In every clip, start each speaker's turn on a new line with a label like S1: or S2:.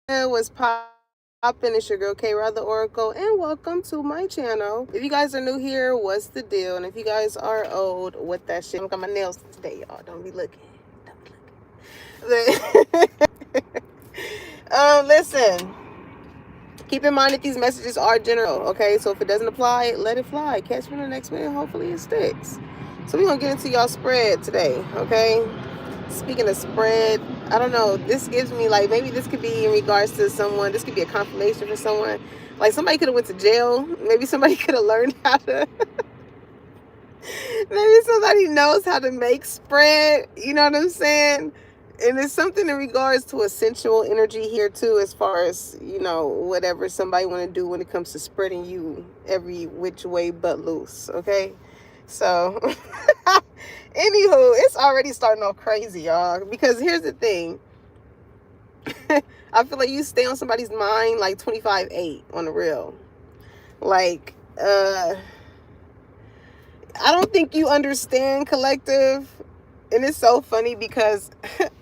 S1: What's poppin'? It's your girl K Rod the Oracle, and welcome to my channel. If you guys are new here, what's the deal? And if you guys are old, what that shit? I got my nails today, y'all. Don't be looking. Don't be looking. Listen. Keep in mind that these messages are general, okay? So if it doesn't apply, let it fly. Catch me in the next video. Hopefully it sticks. So we're gonna get into y'all spread today, okay? Speaking of spread, I don't know. This gives me like maybe this could be in regards to someone. This could be a confirmation for someone. Like somebody could have went to jail. Maybe somebody could have learned how to. Maybe somebody knows how to make spread. You know what I'm saying? And it's something in regards to a sensual energy here too, as far as whatever somebody want to do when it comes to spreading you every which way but loose. Okay, so anywho, it's already starting off crazy, y'all. Because here's the thing. I feel like you stay on somebody's mind like 25/8 on the real. Like, I don't think you understand, collective. And it's so funny because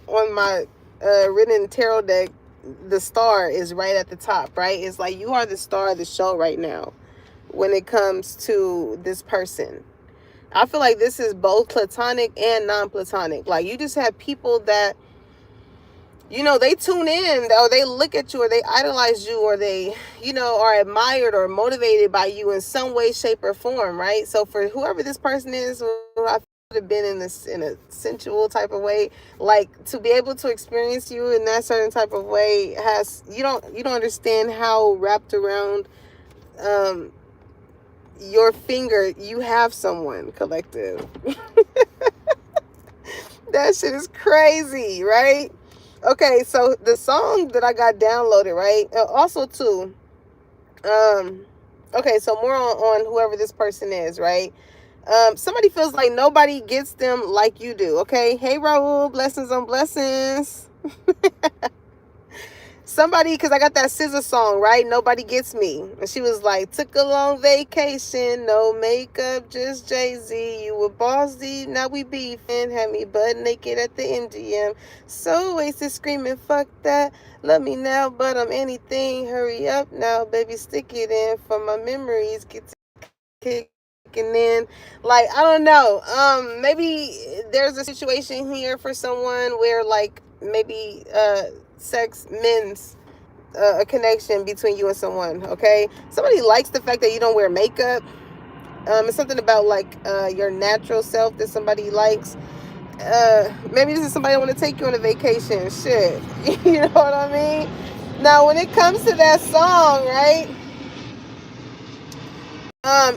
S1: on my written tarot deck, the star is right at the top, right? It's like you are the star of the show right now when it comes to this person. I feel like this is both platonic and non-platonic. Like you just have people that, they tune in or they look at you or they idolize you or they, are admired or motivated by you in some way, shape, or form, right? So for whoever this person is, I have been in a sensual type of way, like to be able to experience you in that certain type of way has you don't understand how wrapped around your finger you have someone, collective. That shit is crazy, right? Okay, so the song that I got downloaded, right? Also too, okay, so more on whoever this person is, right? Somebody feels like nobody gets them like you do. Okay, hey Raul, blessings on blessings. Somebody, because I got that scissor song, right? Nobody gets me. And she was like, took a long vacation, no makeup, just Jay-Z. You were bossy, now we beefing. Had me butt naked at the MGM. So wasted screaming, fuck that. Love me now, but I'm anything. Hurry up now, baby, stick it in for my memories. Get to kicking in. Like, I don't know. Maybe there's a situation here for someone where like maybe sex men's a connection between you and someone. Okay, somebody likes the fact that you don't wear makeup. It's something about like your natural self that somebody likes. Maybe this is somebody want to take you on a vacation. Shit. You know what I mean? Now when it comes to that song, right,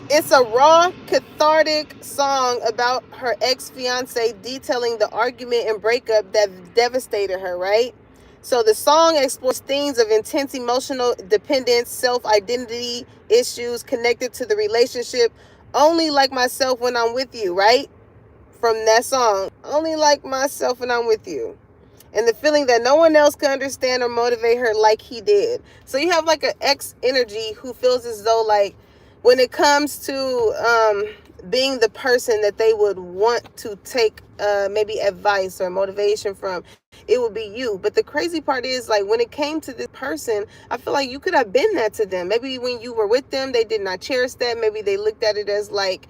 S1: it's a raw, cathartic song about her ex-fiance, detailing the argument and breakup that devastated her, right? So the song explores themes of intense emotional dependence, self-identity issues connected to the relationship. Only like myself when I'm with you, right? From that song, only like myself when I'm with you. And the feeling that no one else can understand or motivate her like he did. So you have like an ex energy who feels as though like when it comes to being the person that they would want to take maybe advice or motivation from, it would be you. But the crazy part is like when it came to this person, I feel like you could have been that to them. Maybe when you were with them, they did not cherish that. Maybe they looked at it as like,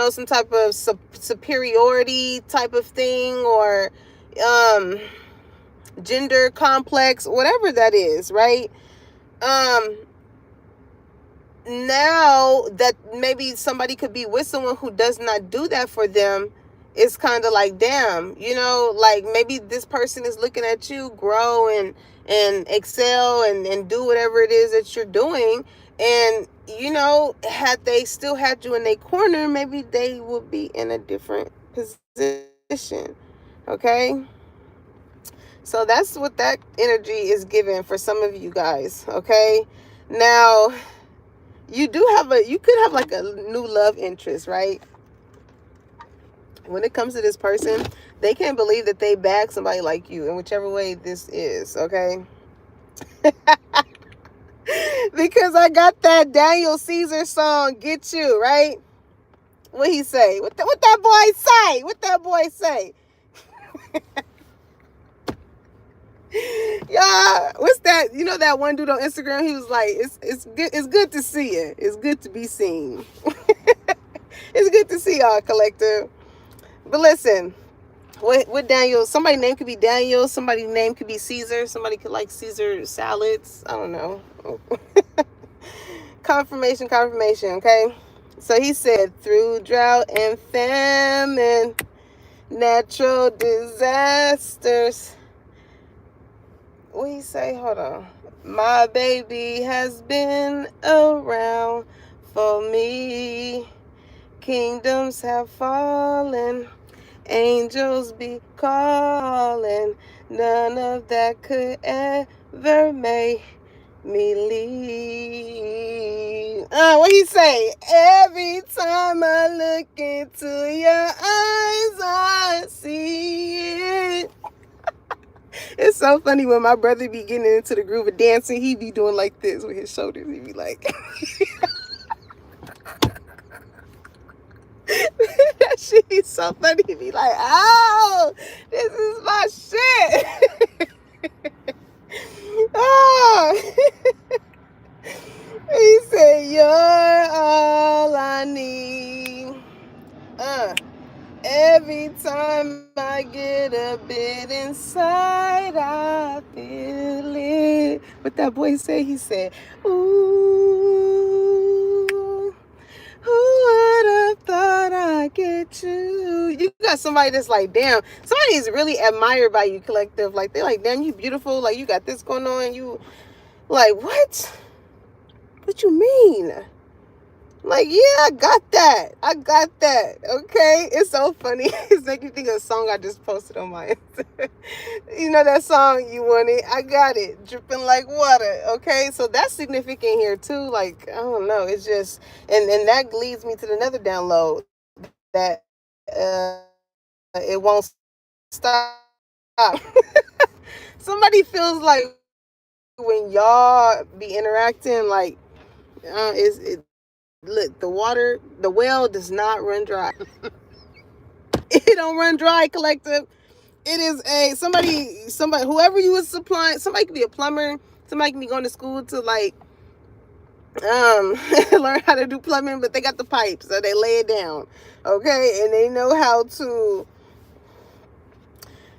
S1: some type of superiority type of thing, or gender complex, whatever that is, right? Now that maybe somebody could be with someone who does not do that for them, it's kind of like, damn, like maybe this person is looking at you grow and excel and do whatever it is that you're doing. And, had they still had you in their corner, maybe they would be in a different position. Okay? So that's what that energy is giving for some of you guys. Okay? Now, you could have like a new love interest, right? When it comes to this person, they can't believe that they bagged somebody like you in whichever way this is, okay? Because I got that Daniel Caesar song, Get You, right? What he say? What that boy say? What that boy say? Yeah, what's that? You know that one dude on Instagram? He was like, it's good to see you. It's good to be seen. It's good to see y'all, collective. But listen, what Daniel? Somebody's name could be Daniel. Somebody's name could be Caesar. Somebody could like Caesar salads. I don't know. Confirmation. Okay. So he said, through drought and famine, natural disasters. What he say? Hold on. My baby has been around for me. Kingdoms have fallen. Angels be calling. None of that could ever make me leave. What he say? Every time I look into your eyes, I see it. It's so funny when my brother be getting into the groove of dancing, he be doing like this with his shoulders. He be like, that shit is so funny. He be like, oh, this is my shit. Oh. He said, you're all I need. Every time I get a bit inside, I feel it. What that boy said, he said, ooh, who would have thought I'd get you? You got somebody that's like, damn, somebody is really admired by you, collective. Like, they're like, damn, you beautiful. Like, you got this going on. You, like, what? What you mean? Like, yeah, I got that. Okay? It's so funny. It's making me think of a song I just posted on my Instagram. You know that song, You Want It? I got it. Dripping like water. Okay? So that's significant here, too. Like, I don't know. It's just, and that leads me to another download that it won't stop. Somebody feels like when y'all be interacting, like, look, the well does not run dry. It don't run dry, collective. It is somebody, whoever you was supplying, somebody could be a plumber, somebody can be going to school to like learn how to do plumbing, but they got the pipes, so they lay it down. Okay, and they know how to,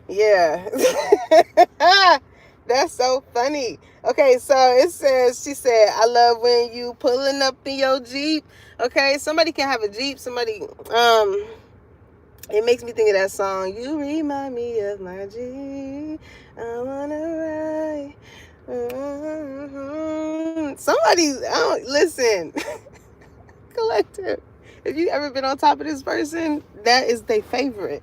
S1: yeah. That's so funny. Okay, so it says, she said, I love when you pulling up in your Jeep. Okay, somebody can have a Jeep. Somebody, it makes me think of that song. You remind me of my Jeep. I wanna ride. Somebody, listen, collective. If you ever been on top of this person, that is their favorite.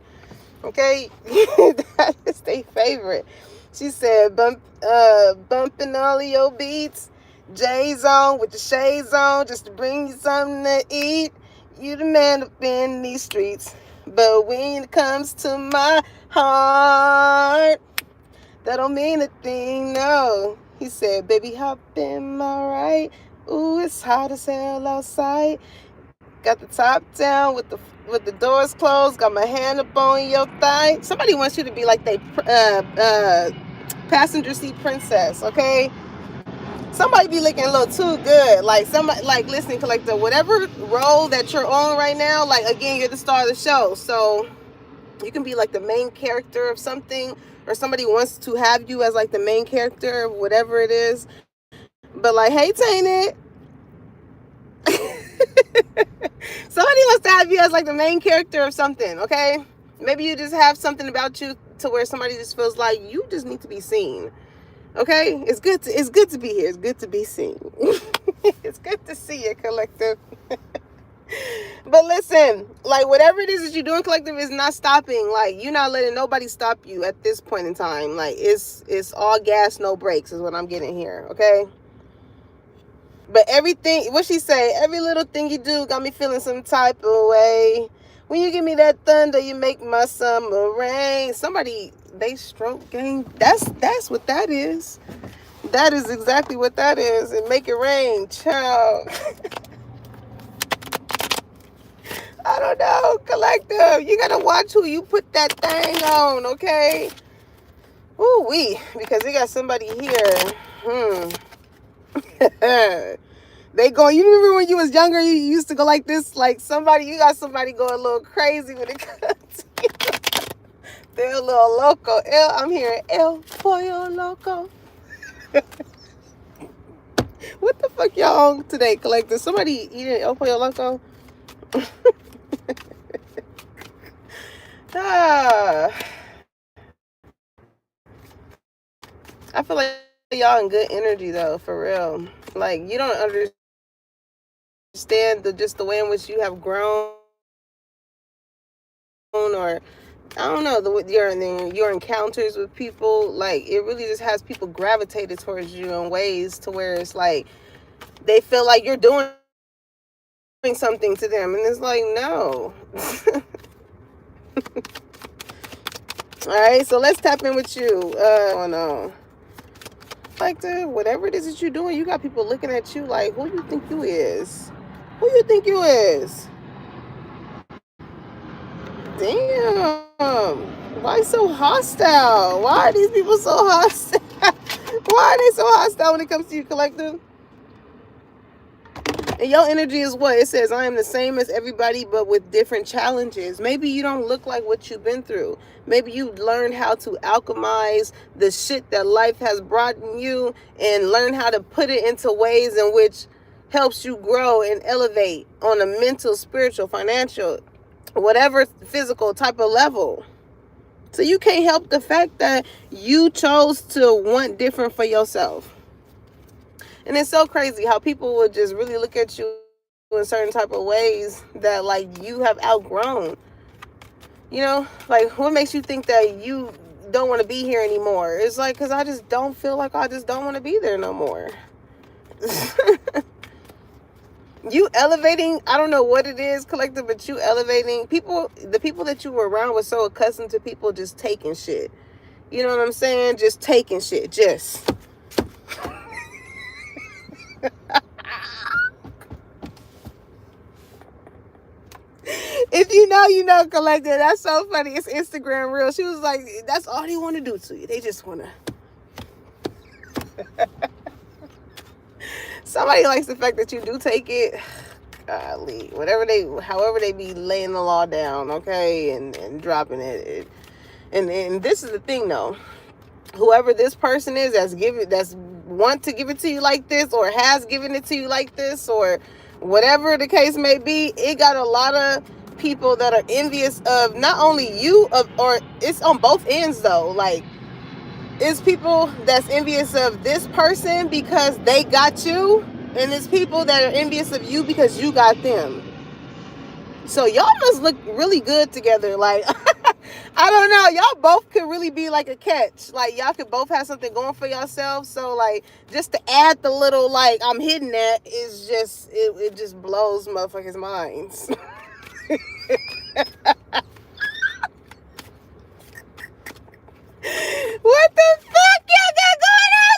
S1: Okay, that is their favorite. She said, bumping all of your beats, J's on with the shades on, just to bring you something to eat. You the man up in these streets, but when it comes to my heart, that don't mean a thing, no. He said, baby, hop in my right. Ooh, it's hot as hell outside. Got the top down with the doors closed. Got my hand up on your thigh. Somebody wants you to be like they passenger seat princess, okay? Somebody be looking a little too good. Like somebody, like, listen, collector, whatever role that you're on right now, like, again, you're the star of the show, so you can be like the main character of something, or somebody wants to have you as like the main character of whatever it is. But like, hey, Tainted. Somebody wants to have you as like the main character of something, okay? Maybe you just have something about you to where somebody just feels like you just need to be seen. Okay? It's good to be here. It's good to be seen. It's good to see you, collective. But listen, like, whatever it is that you're doing, collective, is not stopping. Like, you're not letting nobody stop you at this point in time. Like, it's all gas, no brakes is what I'm getting here, okay? But everything, what she say, every little thing you do got me feeling some type of way. When you give me that thunder, you make my summer rain. Somebody, they stroke game. That's what that is. That is exactly what that is. And make it rain, child. I don't know, collective. You gotta watch who you put that thing on, okay? Ooh wee, because we got somebody here. They go, you remember when you was younger, you used to go like this, like somebody, you got somebody going a little crazy when it comes to you. They're a little loco. I'm hearing El Pollo Loco. What the fuck y'all on today, collective? Somebody eating El Pollo Loco? I feel like y'all in good energy though, for real. Like, you don't understand just the way in which you have grown, or I don't know, your encounters with people. Like, it really just has people gravitated towards you in ways to where it's like they feel like you're doing something to them, and it's like, no. All right, so let's tap in with you. Oh no, like, whatever it is that you're doing, you got people looking at you like, who you think you is? Who you think you is? Damn, why so hostile? Why are these people so hostile? Why are they so hostile when it comes to you, collective? And your energy is what? It says, I am the same as everybody, but with different challenges. Maybe you don't look like what you've been through. Maybe you learned how to alchemize the shit that life has brought in you and learn how to put it into ways in which helps you grow and elevate on a mental, spiritual, financial, whatever physical type of level. So you can't help the fact that you chose to want different for yourself. And it's so crazy how people would just really look at you in certain type of ways that, like, you have outgrown. You know, like, what makes you think that you don't want to be here anymore? It's like, because I just don't feel like I just don't want to be there no more. You elevating, I don't know what it is, collective, but you elevating people. The people that you were around were so accustomed to people just taking shit. You know what I'm saying? Just taking shit. Just. If you know, you know, collective. That's so funny. It's Instagram real. She was like, that's all they want to do to you. They just want to. Somebody likes the fact that you do take it. Golly, however they be laying the law down, okay, and dropping it. And this is the thing though. Whoever this person is that's want to give it to you like this, or has given it to you like this, or whatever the case may be, it got a lot of people that are envious of not only you, or it's on both ends though. Like, it's people that's envious of this person because they got you, and it's people that are envious of you because you got them. So y'all must look really good together. Like, I don't know. Y'all both could really be like a catch. Like, y'all could both have something going for yourselves. So, like, just to add the little, like, I'm hitting that is just, it just blows motherfuckers' minds. What the fuck y'all got going on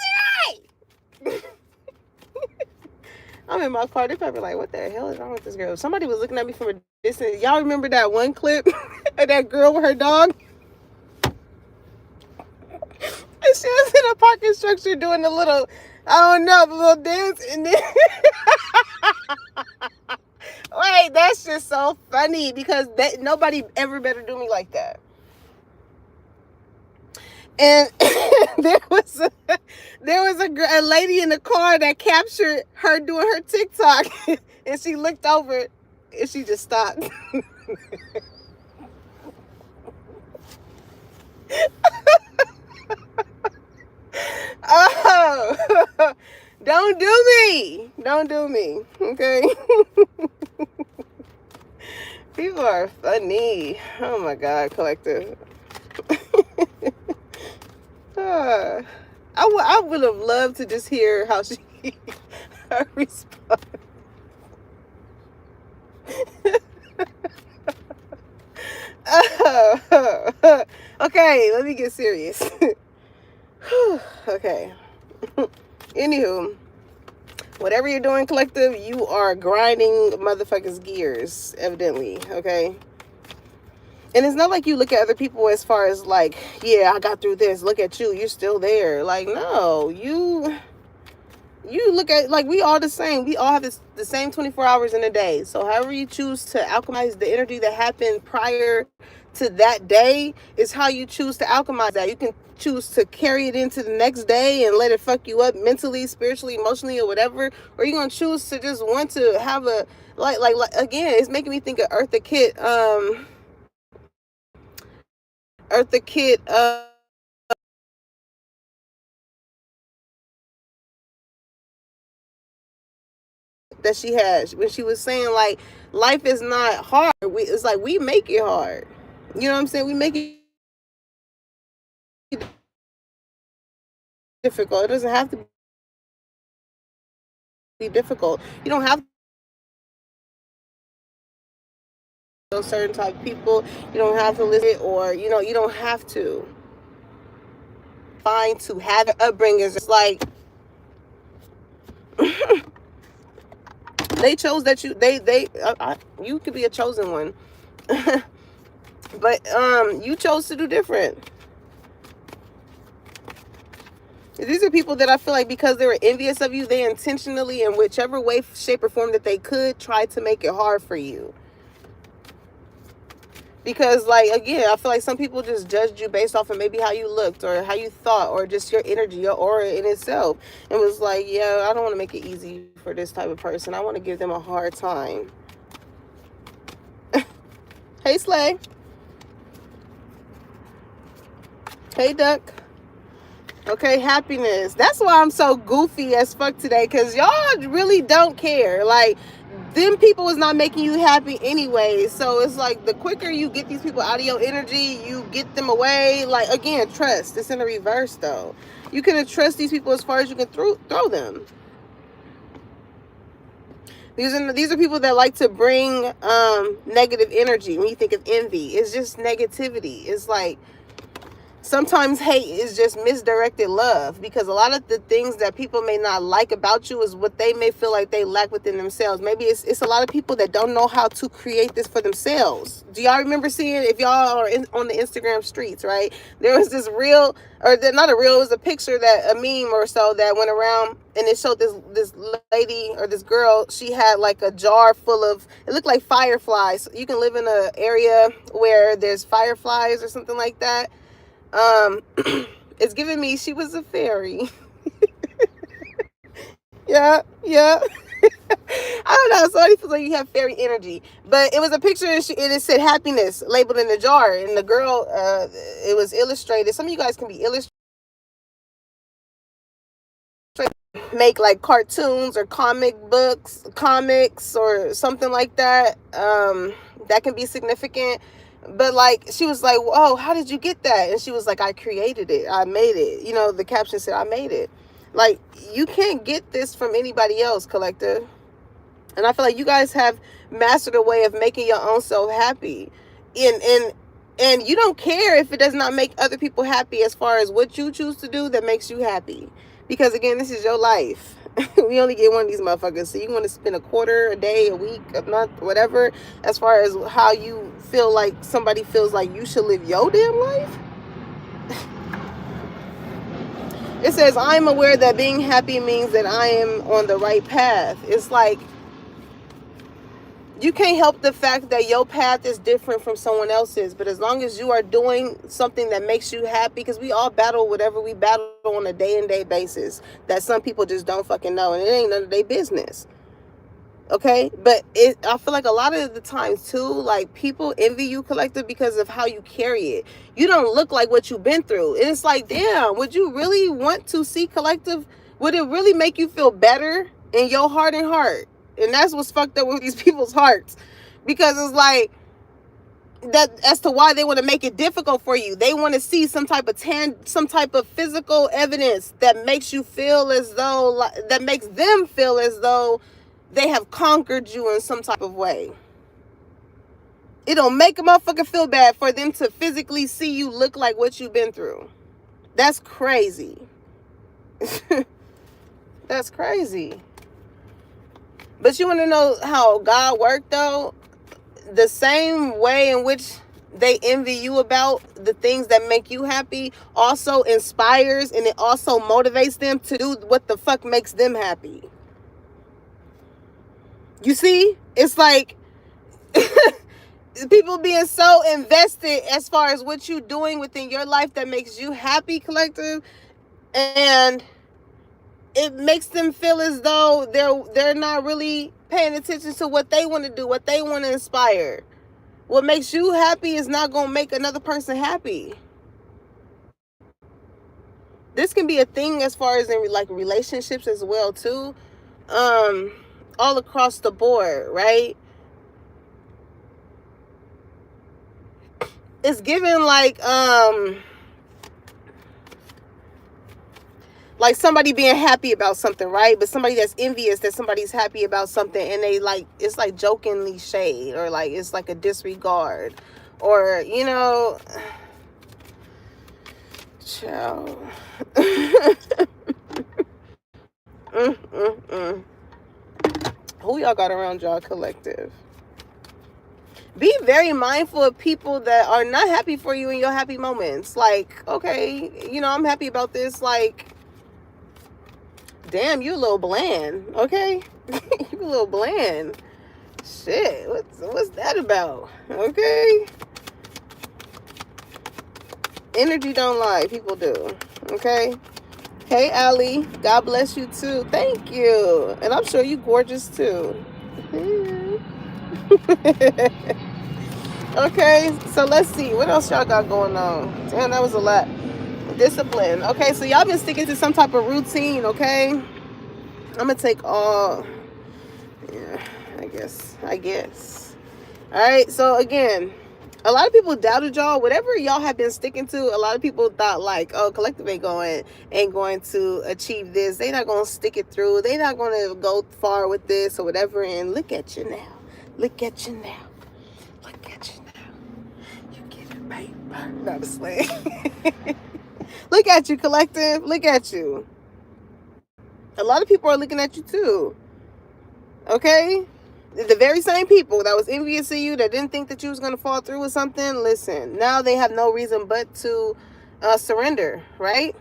S1: tonight? I'm in my car. They probably like, what the hell is wrong with this girl? Somebody was looking at me from a distance. Y'all remember that one clip of that girl with her dog? And she was in a parking structure doing the little, I don't know, the little dance. And then, wait, that's just so funny because nobody ever better do me like that. And there was a lady in the car that captured her doing her TikTok, and she looked over and she just stopped. Oh, don't do me, okay? People are funny. Oh my God, collective. I would have loved to just hear how her response. Okay, let me get serious. Okay. Anywho, whatever you're doing, collective, you are grinding motherfuckers' gears, evidently. Okay. And it's not like you look at other people as far as like, yeah, I got through this, look at you, you're still there. Like, no, you look at, like, we all the same. We all have the same 24 hours in a day. So however you choose to alchemize the energy that happened prior to that day is how you choose to alchemize that. You can choose to carry it into the next day and let it fuck you up mentally, spiritually, emotionally, or whatever. Or you're going to choose to just want to have a, like again, it's making me think of Eartha Kitt, Eartha Kitt, that she had when she was saying like life is not hard. It's like we make it hard. You know what I'm saying? We make it difficult. It doesn't have to be difficult. You don't have to certain type of people. You don't have to listen, or you don't have to find to have upbringings. It's like they chose that you could be a chosen one, but you chose to do different. These are people that I feel like because they were envious of you, they intentionally, in whichever way, shape, or form that they could, try to make it hard for you. Because, like, again, I feel like some people just judged you based off of maybe how you looked or how you thought or just your energy, your aura in itself. And was like, yeah, I don't want to make it easy for this type of person. I want to give them a hard time. Hey, Slay. Hey, Duck. Okay, happiness. That's why I'm so goofy as fuck today, because y'all really don't care. Like, them people is not making you happy anyway. So it's like the quicker you get these people out of your energy, you get them away. Like, again, trust. It's in the reverse, though. You can trust these people as far as you can throw them. These are people that like to bring negative energy. When you think of envy, it's just negativity. It's like, sometimes hate is just misdirected love, because a lot of the things that people may not like about you is what they may feel like they lack within themselves. Maybe it's a lot of people that don't know how to create this for themselves. Do y'all remember seeing, if y'all are on the Instagram streets, right? There was this reel, or not a reel, it was a picture, that a meme or so that went around, and it showed this lady or this girl. She had like a jar full of, it looked like fireflies. You can live in an area where there's fireflies or something like that. It's giving me she was a fairy. yeah. I don't know. Somebody feels like you have fairy energy, but it was a picture, and it said happiness labeled in the jar, and the girl, it was illustrated. Some of you guys can be illustrated, make like cartoons or comics or something like that. That can be significant. But like, she was like, "Oh, how did you get that?" And she was like, "I created it. I made it." The caption said, "I made it." Like, you can't get this from anybody else, collective. And I feel like you guys have mastered a way of making your own self happy. And you don't care if it does not make other people happy, as far as what you choose to do that makes you happy. Because again, this is your life. We only get one of these motherfuckers. So you want to spend a quarter, a day, a week, a month, whatever, as far as how you feel like somebody feels like you should live your damn life. It says, "I'm aware that being happy means that I am on the right path." It's like, you can't help the fact that your path is different from someone else's, but as long as you are doing something that makes you happy, because we all battle whatever we battle on a day-to-day basis that some people just don't fucking know, and it ain't none of their business. Okay, but I feel like a lot of the times too, like, people envy you, collective, because of how you carry it. You don't look like what you've been through, and it's like, damn, would you really want to see, collective? Would it really make you feel better in your heart and heart? And that's what's fucked up with these people's hearts, because it's like that, as to why they want to make it difficult for you. They want to see some type of physical evidence that makes you feel as though, that makes them feel as though they have conquered you in some type of way. It'll make a motherfucker feel bad for them to physically see you look like what you've been through. That's crazy. That's crazy. But you want to know how God worked, though? The same way in which they envy you about, the things that make you happy, also inspires and it also motivates them to do what the fuck makes them happy. You see? It's like people being so invested as far as what you're doing within your life that makes you happy, collective, and it makes them feel as though they're not really paying attention to what they want to do, what they want to inspire. What makes you happy is not going to make another person happy. This can be a thing as far as in like relationships as well too. All across the board, right? It's given like somebody being happy about something, right? But somebody that's envious that somebody's happy about something, and they like, it's like jokingly shade, or like it's like a disregard, or you know, child. Who y'all got around y'all, collective? Be very mindful of people that are not happy for you in your happy moments. Like, okay, you know, I'm happy about this. Like, damn, you a little bland. Okay, you a little bland. Shit, what's that about? Okay, energy don't lie. People do. Okay. Hey, Allie. God bless you too. Thank you. And I'm sure you gorgeous too. Okay, so let's see. What else y'all got going on? Damn, that was a lot. Discipline. Okay, so y'all been sticking to some type of routine, okay? I'm going to take all... Yeah, I guess. All right, so again, a lot of people doubted y'all. Whatever y'all have been sticking to, a lot of people thought like, oh, collective ain't going to achieve this. They not going to stick it through. They not going to go far with this or whatever. And look at you now. Look at you now. Look at you now. You get it, paper. Not a slang. Look at you, collective. Look at you. A lot of people are looking at you too. Okay? The very same people that was envious of you, that didn't think that you was going to fall through with something, listen, now they have no reason but to surrender, right?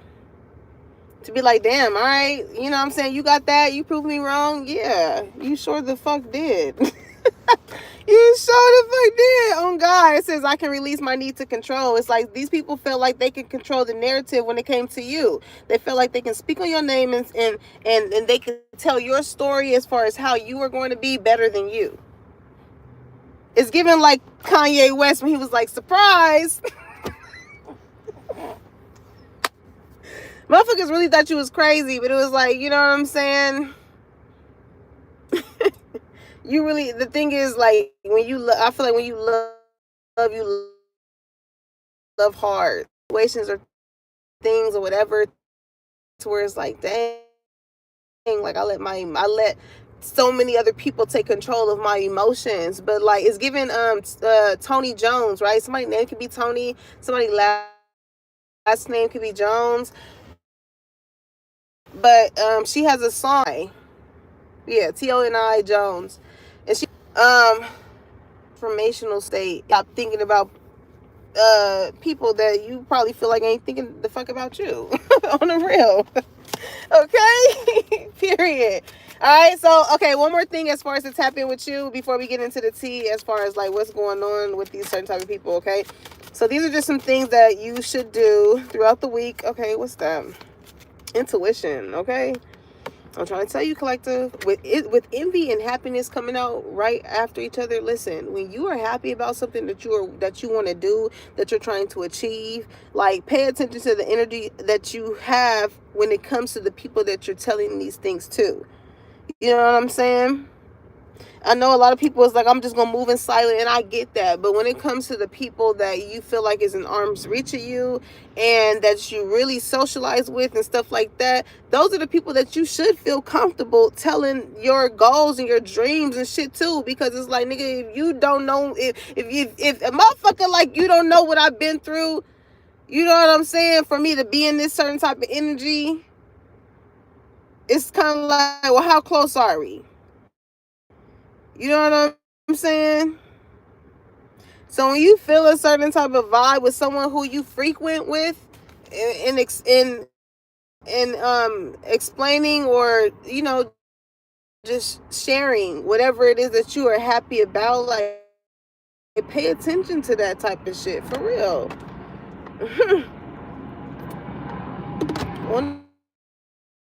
S1: To be like, damn, all right, you know what I'm saying? You got that? You proved me wrong? Yeah, you sure the fuck did. You sure the fuck did. Oh God, it says I can release my need to control. It's like these people felt like they could control the narrative when it came to you. They felt like they can speak on your name and they can tell your story as far as how you are going to be better than you. It's given like Kanye West when he was like, surprise. Motherfuckers really thought you was crazy, but it was like, you know what I'm saying? You really, the thing is, like, when you I feel like when you you love hard situations or things or whatever, to where it's like, dang, like I let so many other people take control of my emotions. But like, it's given Tony Jones, right? Somebody's name could be Tony, somebody's last name could be Jones, but she has a song, yeah, Toni Jones, and she transformational state. Stop thinking about people that you probably feel like ain't thinking the fuck about you. On the real. Okay. Period. All right, so okay, one more thing as far as to tap in with you before we get into the tea, as far as like what's going on with these certain type of people. Okay, so these are just some things that you should do throughout the week. Okay, what's that? Intuition. Okay, I'm trying to tell you, collective, with envy and happiness coming out right after each other. Listen, when you are happy about something that you want to do, that you're trying to achieve, like, pay attention to the energy that you have when it comes to the people that you're telling these things to. You know what I'm saying? I know a lot of people is like, I'm just going to move in silent, and I get that. But when it comes to the people that you feel like is in arm's reach of you and that you really socialize with and stuff like that, those are the people that you should feel comfortable telling your goals and your dreams and shit to. Because it's like, nigga, if you don't know, if a motherfucker like you don't know what I've been through, you know what I'm saying? For me to be in this certain type of energy, it's kind of like, well, how close are we? You know what I'm saying? So when you feel a certain type of vibe with someone who you frequent with, in explaining, or just sharing whatever it is that you are happy about, like, pay attention to that type of shit for real. On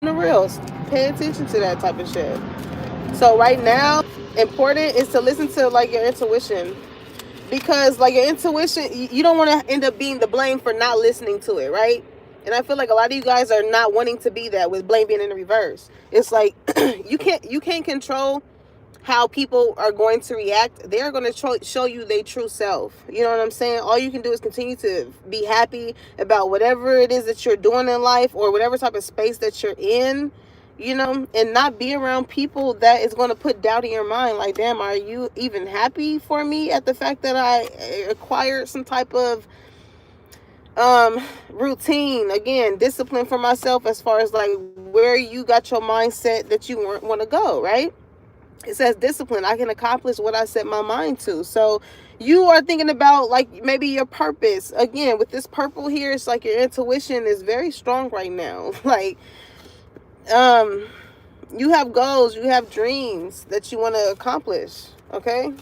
S1: the reals, pay attention to that type of shit. So right now, important is to listen to like your intuition, because like your intuition, you don't want to end up being the blame for not listening to it, right? And I feel like a lot of you guys are not wanting to be that, with blame being in the reverse. It's like you can't control how people are going to react. They're going to show you their true self. You know what I'm saying? All you can do is continue to be happy about whatever it is that you're doing in life, or whatever type of space that you're in, and not be around people that is going to put doubt in your mind. Like, damn, are you even happy for me at the fact that I acquired some type of routine, again, discipline for myself, as far as like where you got your mindset that you want to go, right? It says discipline. I can accomplish what I set my mind to. So you are thinking about like maybe your purpose. Again, with this purple here, it's like your intuition is very strong right now. Like, you have goals, you have dreams that you want to accomplish. Okay.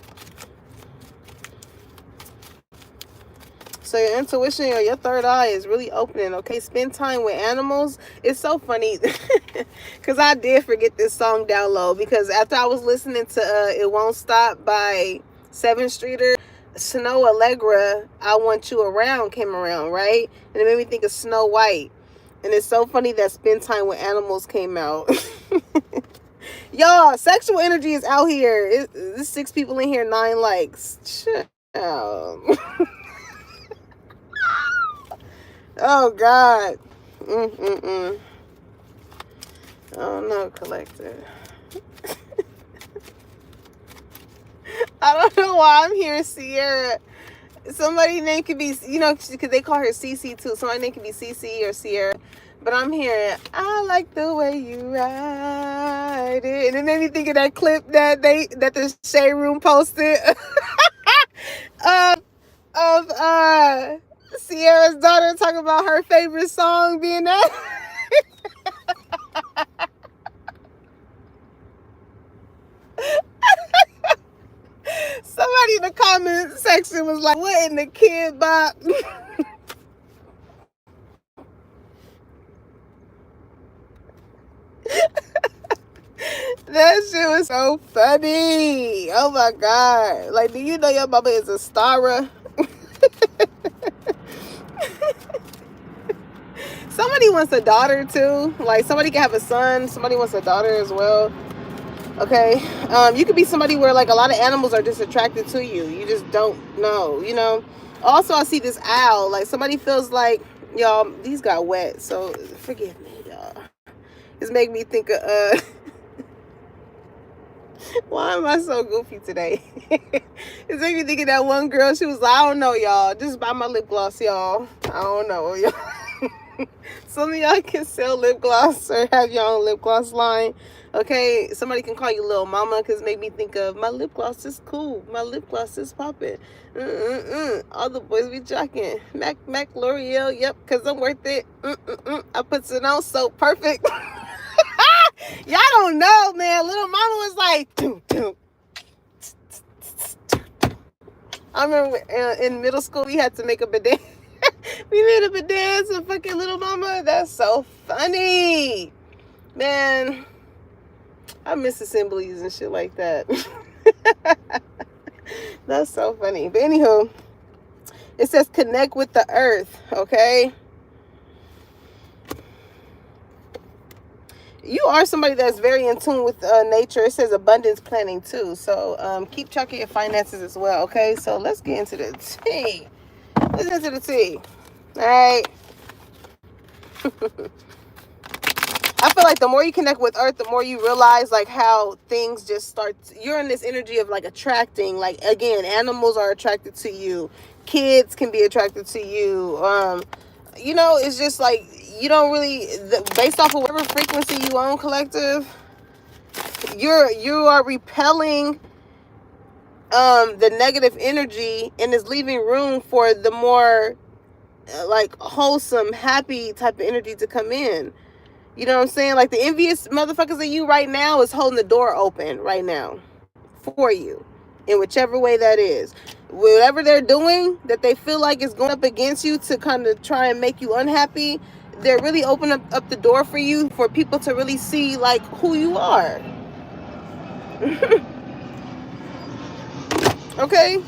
S1: So your intuition or your third eye is really opening. Okay, spend time with animals. It's so funny because I did forget this song down low, because after I was listening to It Won't Stop by 7th Streeter, Snow Allegra, I Want You Around came around, right? And it made me think of Snow White. And it's so funny that Spend Time with Animals came out. Y'all, sexual energy is out here. There's 6 people in here, 9 likes. Chill. Oh God. I don't know, collector. I don't know why I'm hearing Sierra. Somebody name could be, because they call her CC too. Somebody name could be CC or Sierra. But I'm hearing, I like the way you ride it. And it made me think of that clip that the Shade Room posted of Sierra's daughter talking about her favorite song being that. Somebody in the comment section was like, what in the kid bop? That shit was so funny. Oh my God. Like, do you know your mama is a starra? Somebody wants a daughter too. Like, somebody can have a son. Somebody wants a daughter as well. Okay. You could be somebody where like a lot of animals are just attracted to you. You just don't know, Also, I see this owl. Like, somebody feels like, y'all, these got wet. So forgive me, y'all. It's making me think of, why am I so goofy today? It's making me think of that one girl. She was like, I don't know, y'all. Just buy my lip gloss, y'all. I don't know, y'all. Some of y'all can sell lip gloss or have your own lip gloss line. Okay, somebody can call you little mama, because it made me think of, my lip gloss is cool. My lip gloss is popping. All the boys be jocking. Mac L'Oreal, yep, because I'm worth it. I put it on so perfect. Y'all don't know, man. Little mama was like, doo, doo. I remember in middle school, we had to make a bidet. We made a bidet for fucking little mama. That's so funny. Man, I miss assemblies and shit like that. That's so funny. But anywho, it says connect with the earth, okay? You are somebody that's very in tune with nature. It says abundance planning too. So keep tracking your finances as well, okay? So let's get into the tea. Let's get into the tea. All right. I feel like the more you connect with earth, the more you realize like how things just start. You're in this energy of like attracting. Like, again, animals are attracted to you. Kids can be attracted to you. It's just like you don't really, based off of whatever frequency you own, collective, you are repelling the negative energy and is leaving room for the more like wholesome, happy type of energy to come in. You know what I'm saying? Like the envious motherfuckers in you right now is holding the door open right now for you in whichever way that is. Whatever they're doing that they feel like is going up against you to kind of try and make you unhappy, they're really opening up the door for you, for people to really see like who you are. Okay?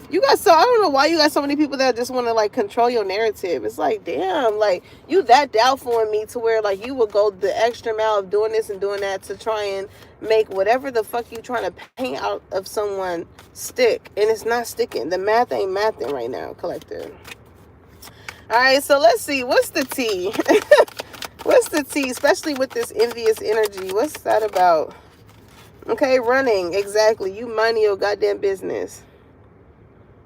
S1: You got I don't know why you got so many people that just want to like control your narrative. It's like, damn, like you that doubtful in me to where like you would go the extra mile of doing this and doing that to try and make whatever the fuck you trying to paint out of someone stick, and it's not sticking. The math ain't mathing right now, collective. All right, so let's see, what's the tea? What's the tea, especially with this envious energy? What's that about? Okay, running, exactly. You minding your goddamn business.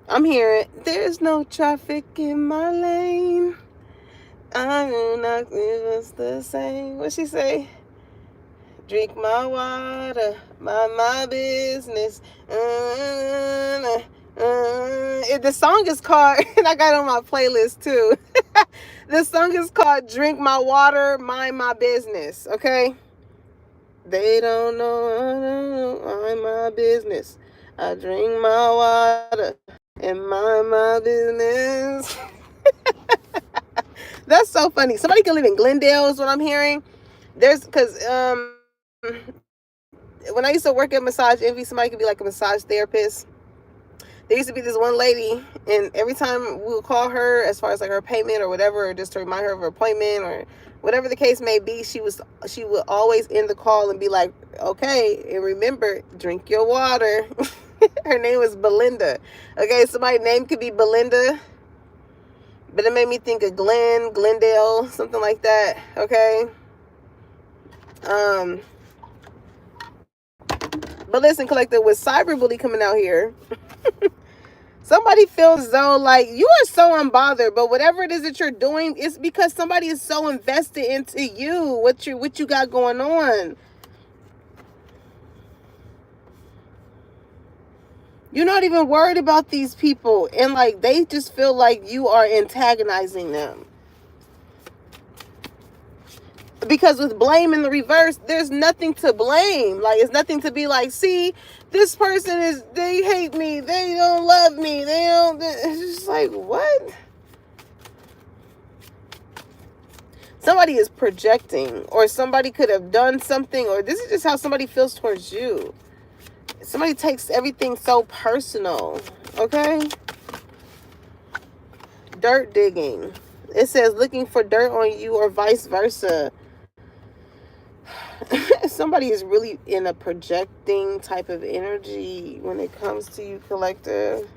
S1: I'm hearing, there's no traffic in my lane. I'm not just the same. What she say? Drink my water, mind my business. The song is called, and I got it on my playlist too. The song is called Drink My Water, Mind My Business, okay? They don't know, mind my business. I drink my water and mind my business. That's so funny. Somebody can live in Glendale is what I'm hearing. There's, because when I used to work at Massage Envy, somebody could be like a massage therapist. There used to be this one lady, and every time we would call her as far as like her payment or whatever, or just to remind her of her appointment or whatever the case may be, she would always end the call and be like, okay, and remember, drink your water. Her name was Belinda. Okay, somebody's name could be Belinda, but it made me think of Glendale, something like that. Okay. But listen, collective, with cyberbully coming out here, somebody feels as though like you are so unbothered, but whatever it is that you're doing, it's because somebody is so invested into you, what you got going on. You're not even worried about these people, and like they just feel like you are antagonizing them. Because with blame in the reverse, there's nothing to blame. Like, it's nothing to be like, see, this person they hate me, they don't love me, they don't, it's just like, what? Somebody is projecting, or somebody could have done something, or this is just how somebody feels towards you. Somebody takes everything so personal, okay? Dirt digging. It says looking for dirt on you or vice versa. Somebody is really in a projecting type of energy when it comes to you, collective.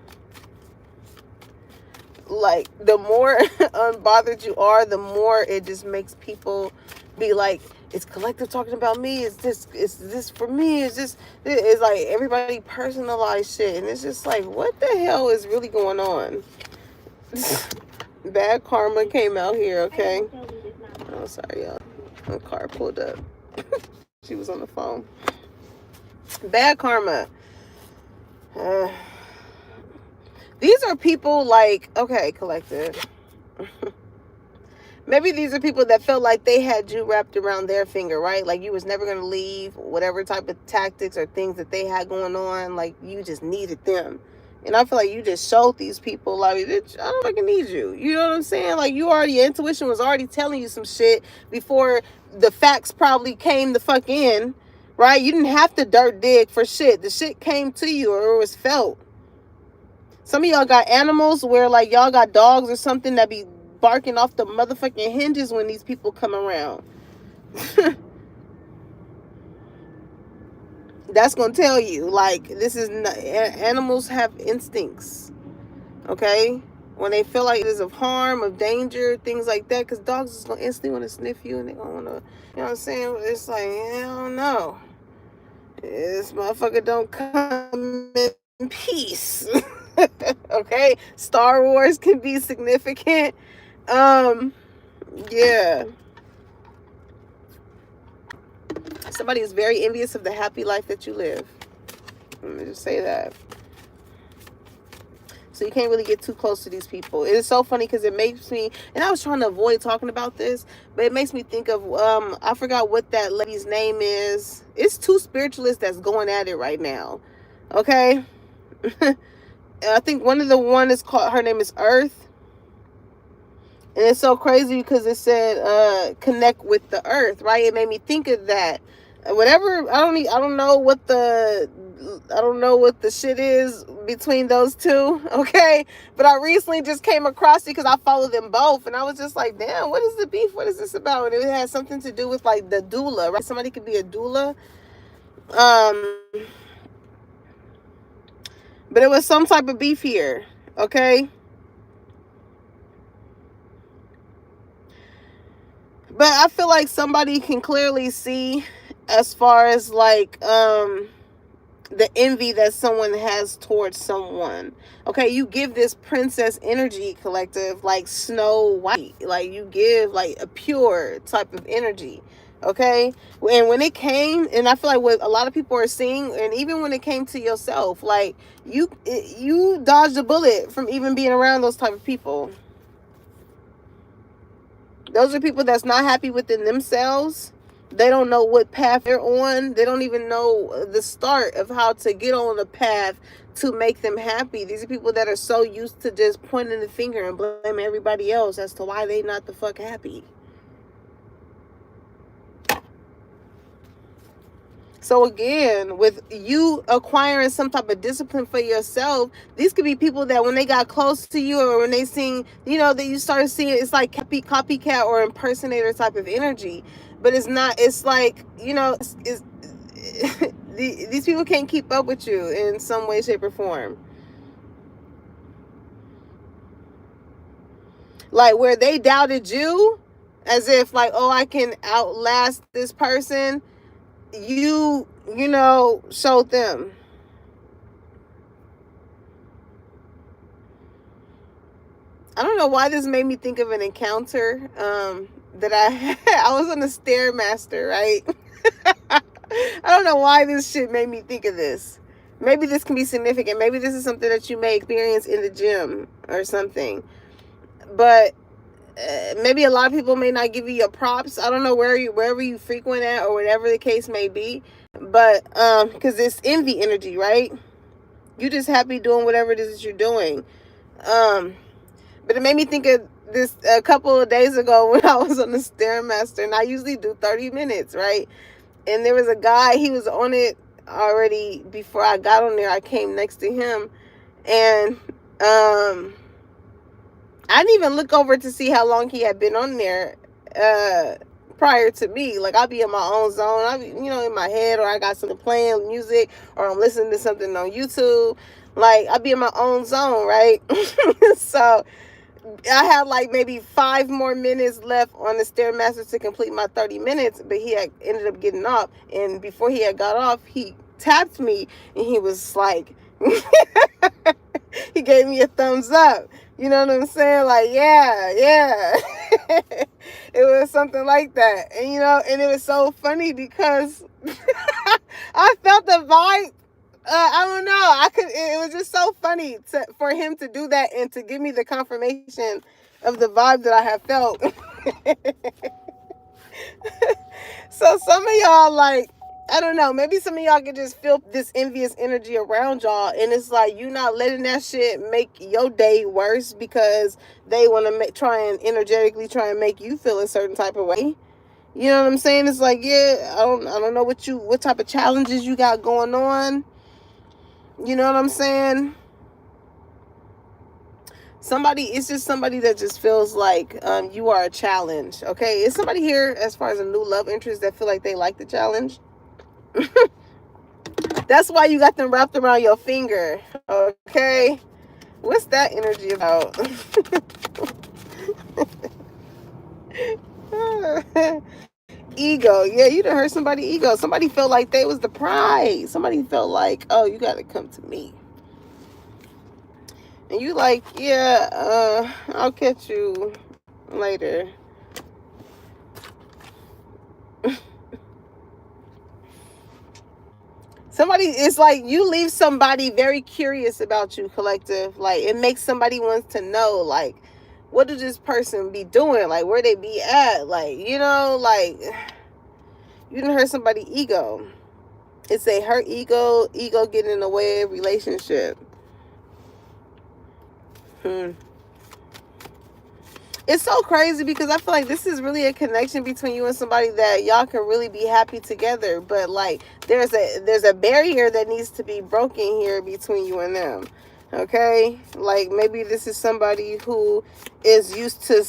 S1: Like, the more unbothered you are, the more it just makes people be like, is collective talking about me? Is this for me? It's like everybody personalized shit, and it's just like, what the hell is really going on? Bad karma came out here, okay? Oh, sorry, y'all. My car pulled up. She was on the phone. Bad karma. These are people like, okay, collective. Maybe these are people that felt like they had you wrapped around their finger, right? Like you was never going to leave, whatever type of tactics or things that they had going on. Like you just needed them. And I feel like you just showed these people, like, bitch, I don't fucking need you. You know what I'm saying? Like, your intuition was already telling you some shit before the facts probably came the fuck in, right? You didn't have to dirt dig for shit. The shit came to you, or it was felt. Some of y'all got animals where, like, y'all got dogs or something that be barking off the motherfucking hinges when these people come around. That's gonna tell you, like, this is not, animals have instincts, okay? When they feel like it is of harm, of danger, things like that, because dogs is gonna instantly want to sniff you, and they gonna want to, you know what I'm saying? It's like, hell no, this motherfucker don't come in peace. Okay, Star Wars can be significant. Yeah. Somebody is very envious of the happy life that you live. Let me just say that. So you can't really get too close to these people. It is so funny because it makes me, and I was trying to avoid talking about this, but it makes me think of, I forgot what that lady's name is. It's two spiritualists that's going at it right now. Okay? I think one is called, her name is Earth. And it's so crazy because it said connect with the earth, right? It made me think of that. Whatever, I don't know what the shit is between those two, okay? But I recently just came across it because I follow them both, and I was just like, damn, what is the beef? What is this about? And it has something to do with like the doula, right? Somebody could be a doula. But it was some type of beef here, okay? But I feel like somebody can clearly see as far as like the envy that someone has towards someone. Okay, you give this princess energy, collective, like Snow White. Like you give like a pure type of energy. Okay, and when it came, and I feel like what a lot of people are seeing, and even when it came to yourself, like you dodged a bullet from even being around those type of people. Those are people that's not happy within themselves. They don't know what path they're on. They don't even know the start of how to get on the path to make them happy. These are people that are so used to just pointing the finger and blaming everybody else as to why they not the fuck happy. So again, with you acquiring some type of discipline for yourself, these could be people that when they got close to you or when they seen, that you start seeing, it's like copycat or impersonator type of energy. But it's not, it's like, these people can't keep up with you in some way, shape, or form. Like where they doubted you as if like, oh, I can outlast this person. You showed them. I don't know why this made me think of an encounter that I had. I was on a Stairmaster, right? I don't know why this shit made me think of this. Maybe this can be significant. Maybe this is something that you may experience in the gym or something. But maybe a lot of people may not give you your props. I don't know wherever you frequent at or whatever the case may be. But because it's envy energy, right? You just happy doing whatever it is that you're doing. But it made me think of this a couple of days ago when I was on the Stairmaster, and I usually do 30 minutes, right? And there was a guy, he was on it already before I got on there. I came next to him, and I didn't even look over to see how long he had been on there prior to me. Like, I'll be in my own zone. I'll be, in my head, or I got something playing, music, or I'm listening to something on YouTube. Like, I'll be in my own zone, right? So I had like maybe 5 more minutes left on the Stairmaster to complete my 30 minutes, but he had ended up getting off. And before he had got off, he tapped me, and he was like, he gave me a thumbs up. You know what I'm saying? Like, yeah. It was something like that. And, and it was so funny because I felt the vibe. I don't know. It was just so funny for him to do that and to give me the confirmation of the vibe that I have felt. So some of y'all, like, I don't know, maybe some of y'all can just feel this envious energy around y'all, and it's like you not letting that shit make your day worse because they want to try and energetically try and make you feel a certain type of way. You know what I'm saying? It's like, yeah, I don't know what type of challenges you got going on. You know what I'm saying? It's just somebody that just feels like you are a challenge. Okay, is somebody here as far as a new love interest that feel like they like the challenge? That's why you got them wrapped around your finger. Okay, what's that energy about? Ego. Yeah, you done hurt somebody ego. Somebody felt like they was the prize. Somebody felt like, oh, you gotta come to me. And you like, yeah, I'll catch you later. Somebody, it's like you leave somebody very curious about you, collective. Like, it makes somebody wants to know, like, what does this person be doing? Like, where they be at? Like, you know, like, you didn't hurt somebody's ego. It's a hurt ego getting in the way of relationship. It's so crazy because I feel like this is really a connection between you and somebody that y'all can really be happy together. But like there's a barrier that needs to be broken here between you and them. Okay? Like maybe this is somebody who is used to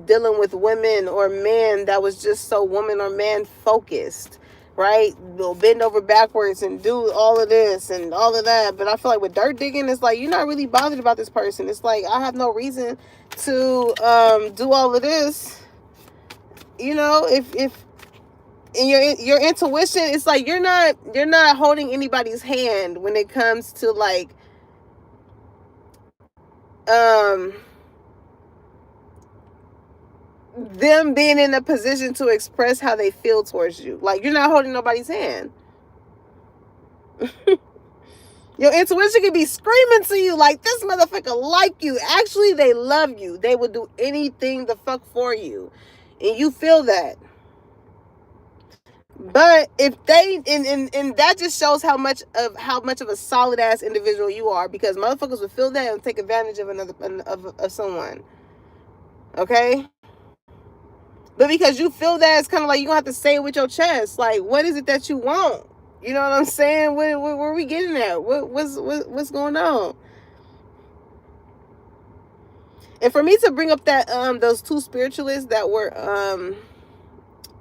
S1: dealing with women or men that was just so woman or man focused. Right? They'll bend over backwards and do all of this and all of that. But I feel like with dirt digging, it's like you're not really bothered about this person. It's like I have no reason to do all of this. You know, if in your intuition, it's like you're not holding anybody's hand when it comes to like them being in a position to express how they feel towards you. Like you're not holding nobody's hand. Your intuition can be screaming to you like this motherfucker like you. Actually, they love you. They would do anything the fuck for you. And you feel that. But if they and that just shows how much of a solid ass individual you are, because motherfuckers will feel that and take advantage of of someone. Okay? But because you feel that, it's kind of like you're gonna have to say it with your chest. Like, what is it that you want? You know what I'm saying? Where are we getting at? What's going on? And for me to bring up that those two spiritualists that were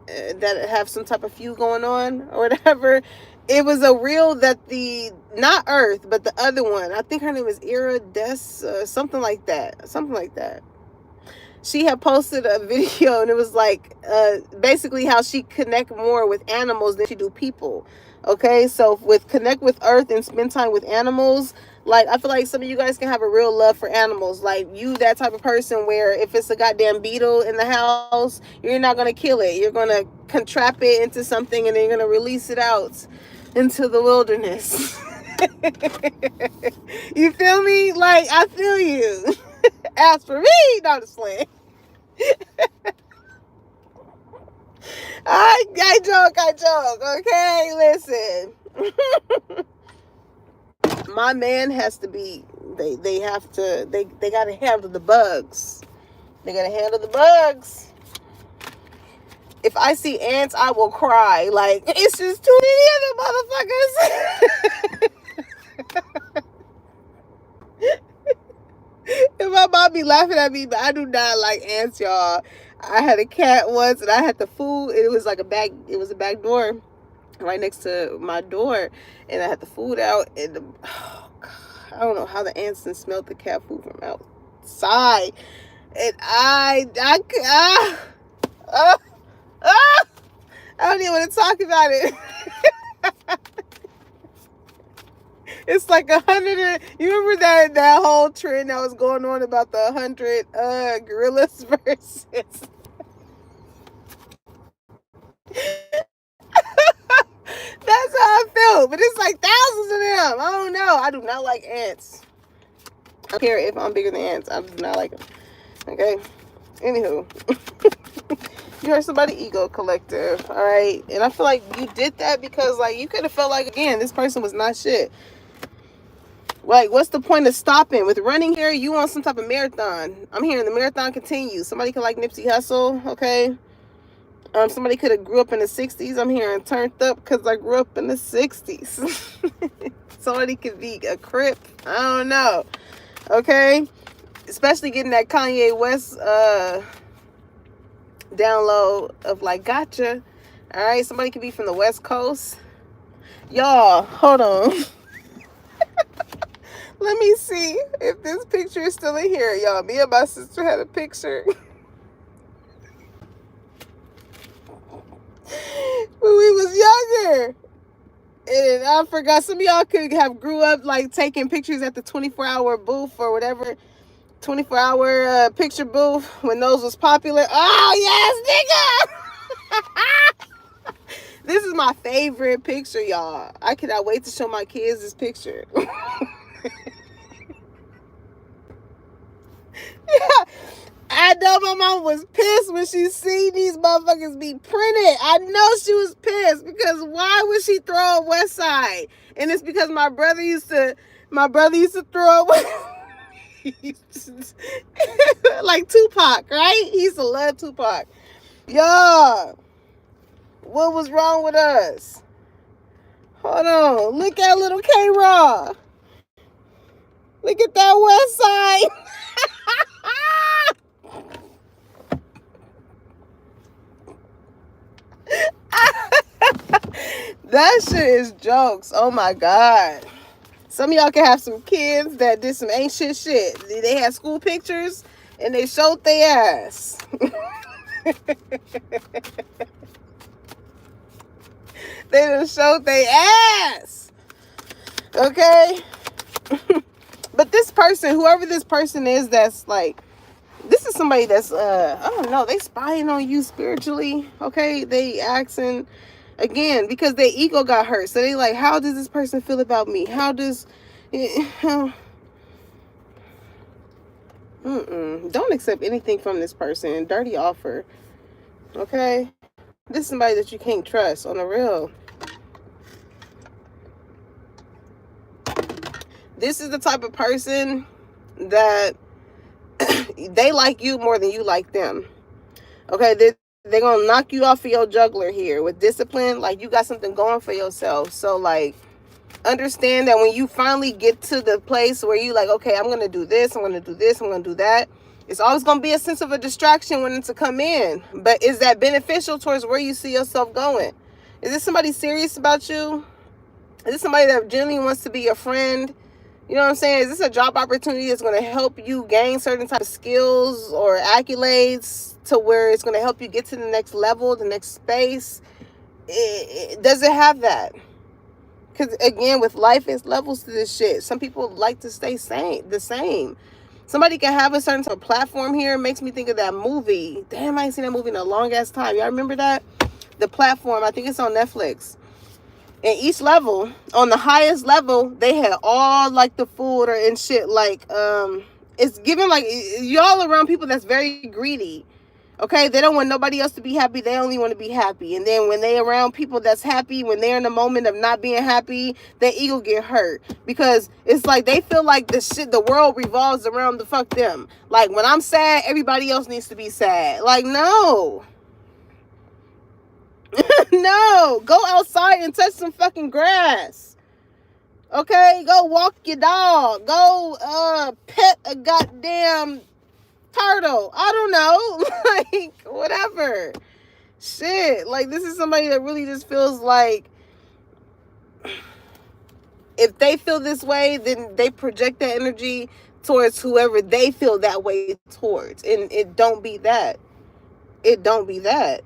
S1: that have some type of feud going on or whatever, it was a real that the not Earth but the other one, I think her name is Ira Des, something like that. She had posted a video and it was like basically how she connect more with animals than she do people. Okay, so with connect with Earth and spend time with animals, like I feel like some of you guys can have a real love for animals. Like you, that type of person where if it's a goddamn beetle in the house, you're not gonna kill it. You're gonna contrap it into something and then you're gonna release it out into the wilderness. You feel me? Like I feel you. As for me, no, just playing. I joke. Okay, listen. My man has to be. They have to. They gotta handle the bugs. They gotta handle the bugs. If I see ants, I will cry. Like it's just too many other motherfuckers. And my mom be laughing at me, but I do not like ants, y'all. I had a cat once, and I had the food. It was like a back. It was a back door, right next to my door, and I had the food out. And oh God, I don't know how the ants done smelled the cat food from outside, and I don't even want to talk about it. It's like 100. You remember that whole trend that was going on about the 100 gorillas versus. That's how I feel. But it's like thousands of them. I don't know. I do not like ants. I don't care if I'm bigger than ants. I do not like them. Okay. Anywho. You heard somebody, ego collective. All right. And I feel like you did that because like you could have felt like, again, this person was not shit. Like, what's the point of stopping? With running here, you want some type of marathon. I'm hearing the marathon continues. Somebody could like Nipsey Hussle, okay? Somebody could have grew up in the 60s. I'm hearing turned up because I grew up in the 60s. Somebody could be a Crip. I don't know. Okay? Especially getting that Kanye West download of like, gotcha. All right? Somebody could be from the West Coast. Y'all, hold on. Let me see if this picture is still in here, y'all. Me and my sister had a picture when we was younger. And I forgot, some of y'all could have grew up like taking pictures at the 24-hour booth or whatever. 24-hour picture booth when those was popular. Oh, yes, nigga! This is my favorite picture, y'all. I cannot wait to show my kids this picture. Yeah. I know my mom was pissed when she seen these motherfuckers be printed. I know she was pissed because why would she throw up West Side? And it's because my brother used to throw up like Tupac, right? He used to love Tupac. Yo, what was wrong with us? Hold on. Look at little K-Raw. Look at that West Side. That shit is jokes. Oh my God. Some of y'all can have some kids that did some ain't shit. They had school pictures and they showed their ass. They done showed their ass. Okay? But this person, whoever this person is, that's like, this is somebody that's, I don't know, they spying on you spiritually. Okay? They asking, again, because their ego got hurt. So they like, how does this person feel about me? How does... Don't accept anything from this person. Dirty offer. Okay? This is somebody that you can't trust on the real. This is the type of person that they like you more than you like them. Okay? They're going to knock you off of your juggler here with discipline. Like, you got something going for yourself. So, like, understand that when you finally get to the place where you like, okay, I'm going to do this, I'm going to do this, I'm going to do that, it's always going to be a sense of a distraction when it's to come in. But is that beneficial towards where you see yourself going? Is this somebody serious about you? Is this somebody that genuinely wants to be your friend? You know what I'm saying? Is this a job opportunity that's going to help you gain certain type of skills or accolades to where it's going to help you get to the next level, the next space? Does it have that? Because, again, with life, it's levels to this shit. Some people like to stay the same. Somebody can have a certain type of platform here. It makes me think of that movie. Damn, I ain't seen that movie in a long-ass time. Y'all remember that? The Platform. I think it's on Netflix. And each level, on the highest level, they had all, like, the food and shit. Like, it's given, like, y'all around people that's very greedy. Okay, they don't want nobody else to be happy. They only want to be happy. And then when they around people that's happy, when they're in the moment of not being happy, their ego get hurt. Because it's like they feel like the world revolves around the fuck them. Like, when I'm sad, everybody else needs to be sad. Like, no. No. Go outside and touch some fucking grass. Okay, go walk your dog. Go pet a goddamn turtle. I don't know. Like, whatever. Shit. Like, this is somebody that really just feels like if they feel this way, then they project that energy towards whoever they feel that way towards. And it don't be that. It don't be that.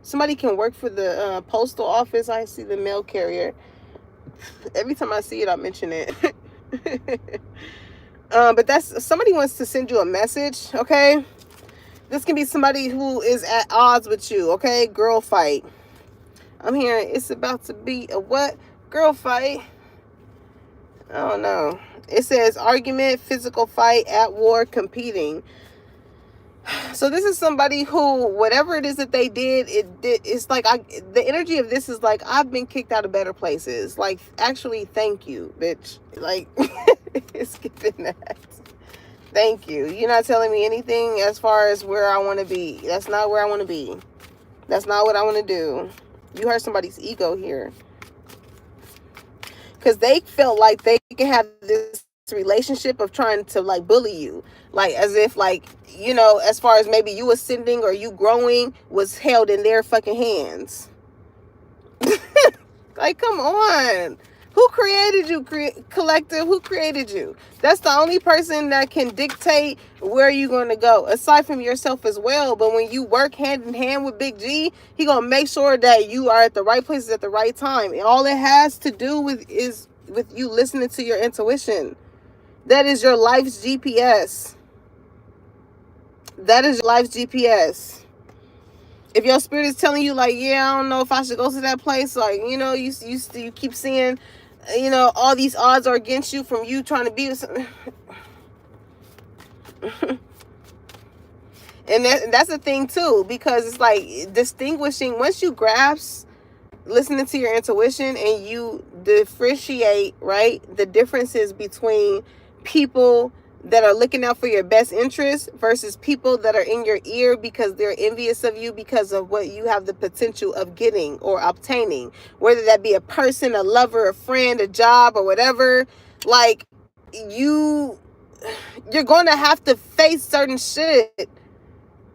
S1: Somebody can work for the postal office. I see the mail carrier. Every time I see it, I mention it. But that's somebody wants to send you a message, okay? This can be somebody who is at odds with you, okay? Girl fight. I'm hearing it's about to be a what? Girl fight. I don't know. It says argument, physical fight, at war, competing. So this is somebody who, whatever it is that they did, it's like, the energy of this is like, I've been kicked out of better places. Like, actually, thank you, bitch. Like, it's giving that. Thank you. You're not telling me anything as far as where I want to be. That's not where I want to be. That's not what I want to do. You hurt somebody's ego here. Because they felt like they can have this relationship of trying to, like, bully you. Like, as if, like, you know, as far as maybe you ascending or you growing was held in their fucking hands. Like, come on. Who created you, collective? Who created you? That's the only person that can dictate where you're going to go, aside from yourself as well. But when you work hand in hand with Big G, he going to make sure that you are at the right places at the right time. And all it has to do with is with you listening to your intuition. That is your life's GPS. That is your life's GPS. If your spirit is telling you like, yeah, I don't know if I should go to that place, like, you know, you keep seeing, you know, all these odds are against you from you trying to be with something. And that's the thing too, because it's like distinguishing, once you grasp listening to your intuition and you differentiate, right, the differences between people that are looking out for your best interest versus people that are in your ear because they're envious of you because of what you have the potential of getting or obtaining, whether that be a person, a lover, a friend, a job, or whatever. Like, you're going to have to face certain shit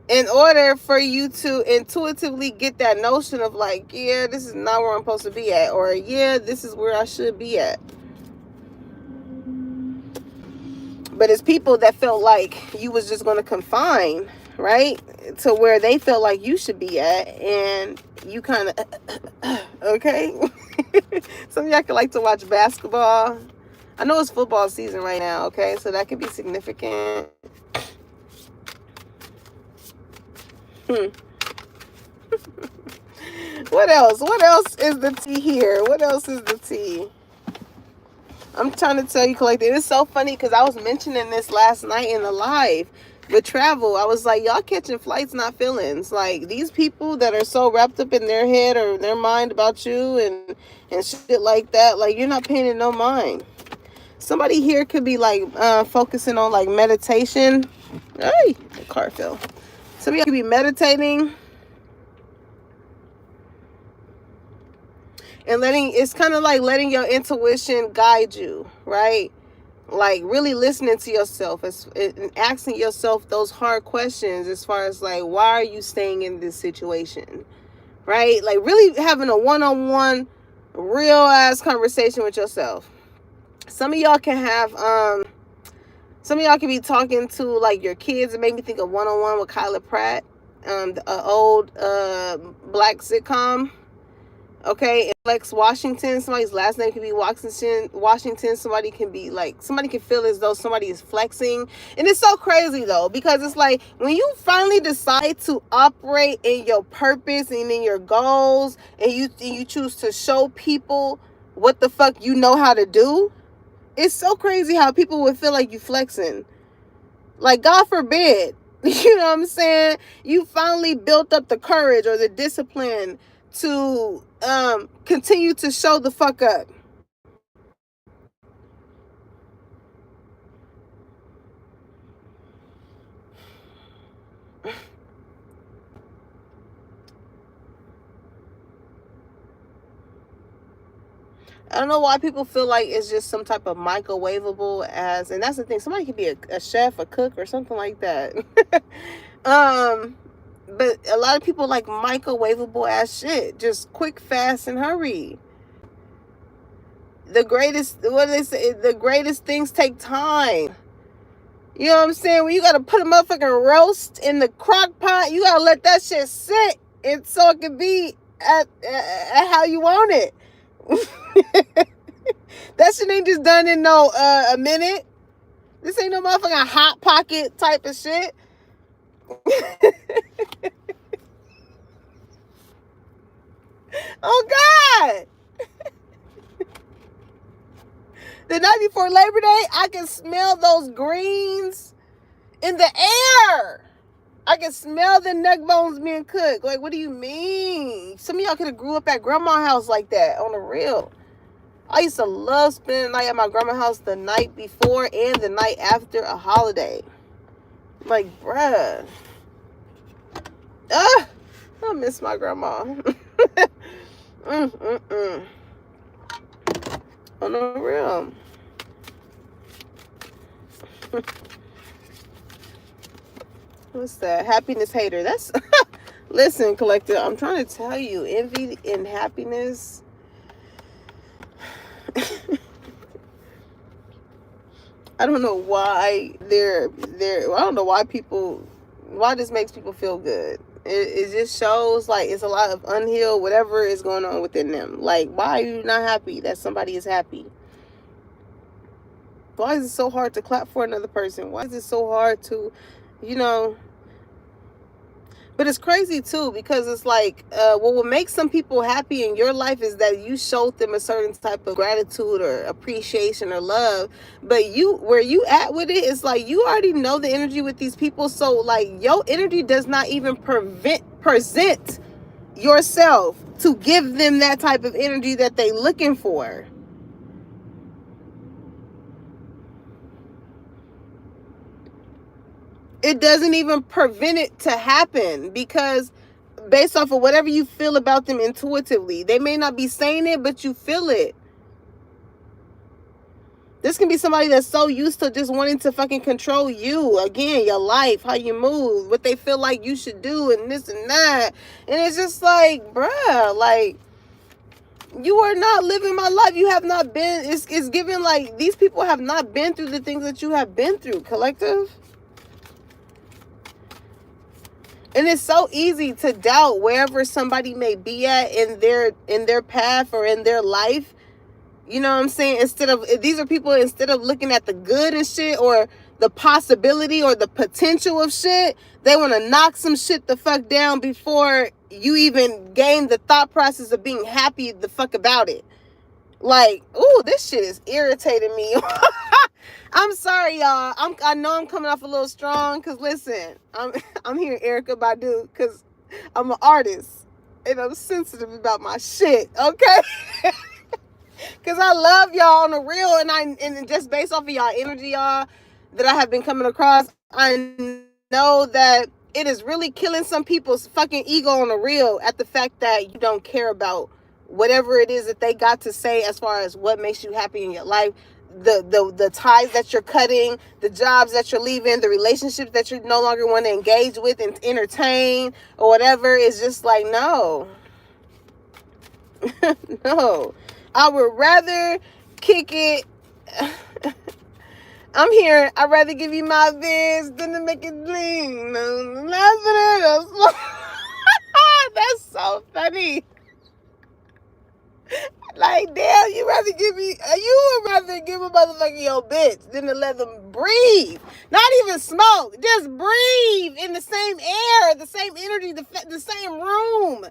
S1: in order for you to intuitively get that notion of like, yeah, this is not where I'm supposed to be at, or yeah, this is where I should be at. But it's people that felt like you was just going to confine, right, to where they felt like you should be at, and you kind of okay. Some of y'all can like to watch basketball. I know it's football season right now, okay, so that could be significant. What else? What else is the tea here? What else is the tea? I'm trying to tell you, collective. It's so funny because I was mentioning this last night in the live with travel. I was like, y'all catching flights, not feelings. Like, these people that are so wrapped up in their head or their mind about you and shit like that, like, you're not paying it no mind. Somebody here could be like focusing on like meditation. Hey, the car fell. Some of y'all could be meditating and it's kind of like letting your intuition guide you, right? Like really listening to yourself and asking yourself those hard questions as far as like, why are you staying in this situation, right? Like really having a one-on-one real ass conversation with yourself. Some of y'all can have some of y'all can be talking to like your kids. It made me think of One-on-One with Kyla Pratt, the old black sitcom. Okay, Lex Washington, somebody's last name could be Washington. Somebody can be like, somebody can feel as though somebody is flexing. And it's so crazy though, because it's like when you finally decide to operate in your purpose and in your goals, and you choose to show people what the fuck you know how to do, it's so crazy how people would feel like you flexing. Like, God forbid, you know what I'm saying? You finally built up the courage or the discipline to continue to show the fuck up. I don't know why people feel like it's just some type of microwavable as, and that's the thing. Somebody could be a chef, a cook, or something like that. But a lot of people like microwavable ass shit, just quick, fast, and hurry. The greatest, what do they say? The greatest things take time. You know what I'm saying? When you gotta put a motherfucking roast in the crock pot, you gotta let that shit sit, and so it can be at how you want it. That shit ain't just done in no a minute. This ain't no motherfucking hot pocket type of shit. Oh God. The night before Labor Day, I can smell those greens in the air. I can smell the neck bones being cooked. Like, what do you mean? Some of y'all could have grew up at grandma's house like that, on the real. I used to love spending the night at my grandma's house the night before and the night after a holiday. Like, bruh. I miss my grandma. On the real. What's that? Happiness hater. That's listen, collective. I'm trying to tell you, envy and happiness. I don't know why they're I don't know why this makes people feel good. It just shows like it's a lot of unhealed whatever is going on within them. Like, why are you not happy that somebody is happy? Why is it so hard to clap for another person? Why is it so hard to, you know, But it's crazy too, because it's like, what will make some people happy in your life is that you showed them a certain type of gratitude or appreciation or love. But you, where you at with it, it's like you already know the energy with these people. So like your energy does not even present yourself to give them that type of energy that they looking for. It doesn't even prevent it to happen, because based off of whatever you feel about them intuitively, they may not be saying it, but you feel it. This can be somebody that's so used to just wanting to fucking control you, again, your life, how you move, what they feel like you should do, and this and that. And it's just like, bruh, like, you are not living my life. You have not been, it's given like these people have not been through the things that you have been through, collective. And it's so easy to doubt wherever somebody may be at in their path or in their life. You know what I'm saying? These are people, instead of looking at the good and shit, or the possibility or the potential of shit, they want to knock some shit the fuck down before you even gain the thought process of being happy the fuck about it. Like, ooh, this shit is irritating me. I'm sorry, y'all. I know I'm coming off a little strong, because listen, I'm hearing Erykah Badu because I'm an artist and I'm sensitive about my shit, okay? Because I love y'all on the real, and just based off of y'all energy, y'all, that I have been coming across, I know that it is really killing some people's fucking ego on the real, at the fact that you don't care about whatever it is that they got to say as far as what makes you happy in your life. The ties that you're cutting, the jobs that you're leaving, the relationships that you no longer want to engage with and entertain or whatever, is just like, no. No. I would rather kick it. I'm here. I'd rather give you my biz than to make it bling. No, nothing else. That's so funny. Like, damn, you would rather give a motherfucker your bitch than to let them breathe. Not even smoke. Just breathe in the same air, the same energy, the same room.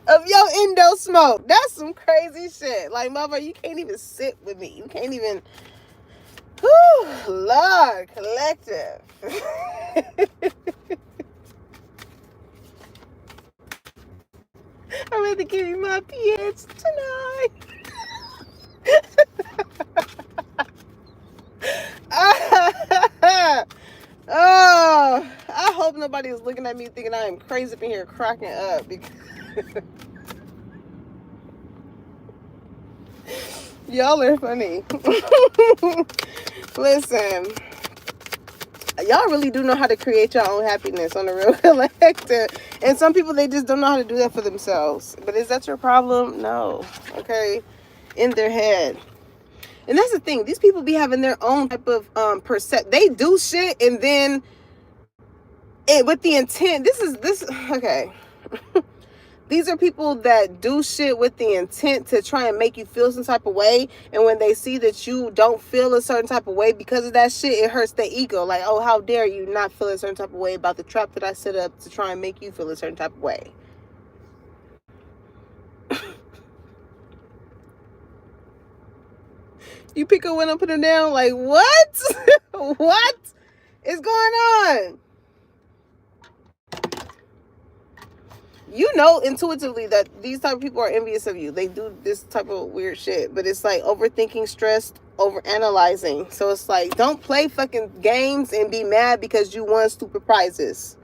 S1: Of your endo smoke. That's some crazy shit. Like, motherfucker, you can't even sit with me. You can't even. Whew, Lord, collective. I'm ready to give you my pH tonight. Oh, I hope nobody is looking at me thinking I am crazy up in here cracking up, because y'all are funny. Listen, y'all really do know how to create your own happiness on the real collective. And some people, they just don't know how to do that for themselves. But is that your problem? No. Okay? In their head. And that's the thing. These people be having their own type of they do shit, and then with the intent. Okay. These are people that do shit with the intent to try and make you feel some type of way. And when they see that you don't feel a certain type of way because of that shit, it hurts their ego. Like, oh, how dare you not feel a certain type of way about the trap that I set up to try and make you feel a certain type of way. You pick a winner, put it down. Like, what? What is going on? You know intuitively that these type of people are envious of you. They do this type of weird shit. But it's like overthinking, stressed, overanalyzing. So it's like, don't play fucking games and be mad because you won stupid prizes.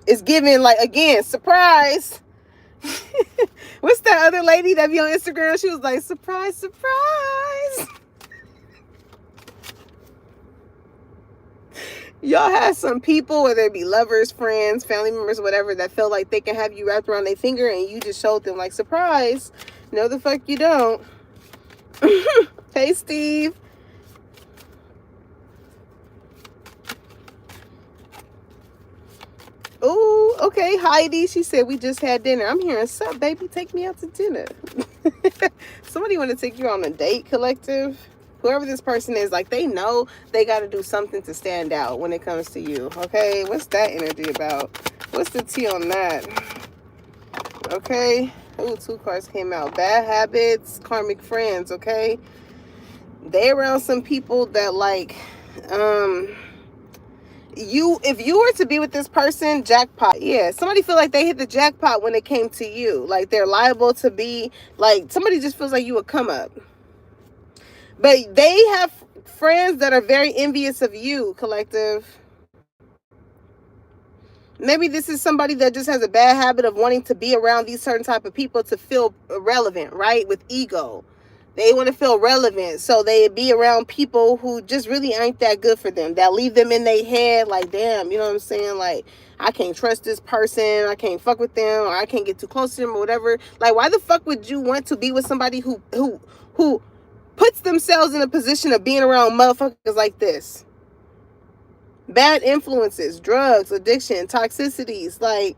S1: It's giving, like, again, surprise. What's that other lady that be on Instagram? She was like, surprise, surprise. Y'all have some people, whether it be lovers, friends, family members, whatever, that feel like they can have you wrapped around their finger, and you just showed them, like, surprise. No, the fuck you don't. Hey, Steve. Oh, okay, Heidi. She said we just had dinner. I'm hearing, sup, baby, take me out to dinner. Somebody want to take you on a date, collective? Whoever this person is, like, they know they got to do something to stand out when it comes to you. Okay, what's that energy about? What's the tea on that? Okay. Ooh, 2 cards came out. Bad habits, karmic friends. Okay, they around some people that, like, if you were to be with this person, jackpot. Yeah, somebody feel like they hit the jackpot when it came to you. Like, they're liable to be, like, somebody just feels like you would come up. But they have friends that are very envious of you, collective. Maybe this is somebody that just has a bad habit of wanting to be around these certain type of people to feel relevant, right? With ego. They want to feel relevant, so they be around people who just really ain't that good for them, that leave them in their head like, damn, you know what I'm saying? Like, I can't trust this person, I can't fuck with them, or I can't get too close to them, or whatever. Like, why the fuck would you want to be with somebody who puts themselves in a position of being around motherfuckers like this? Bad influences, drugs, addiction, toxicities, like,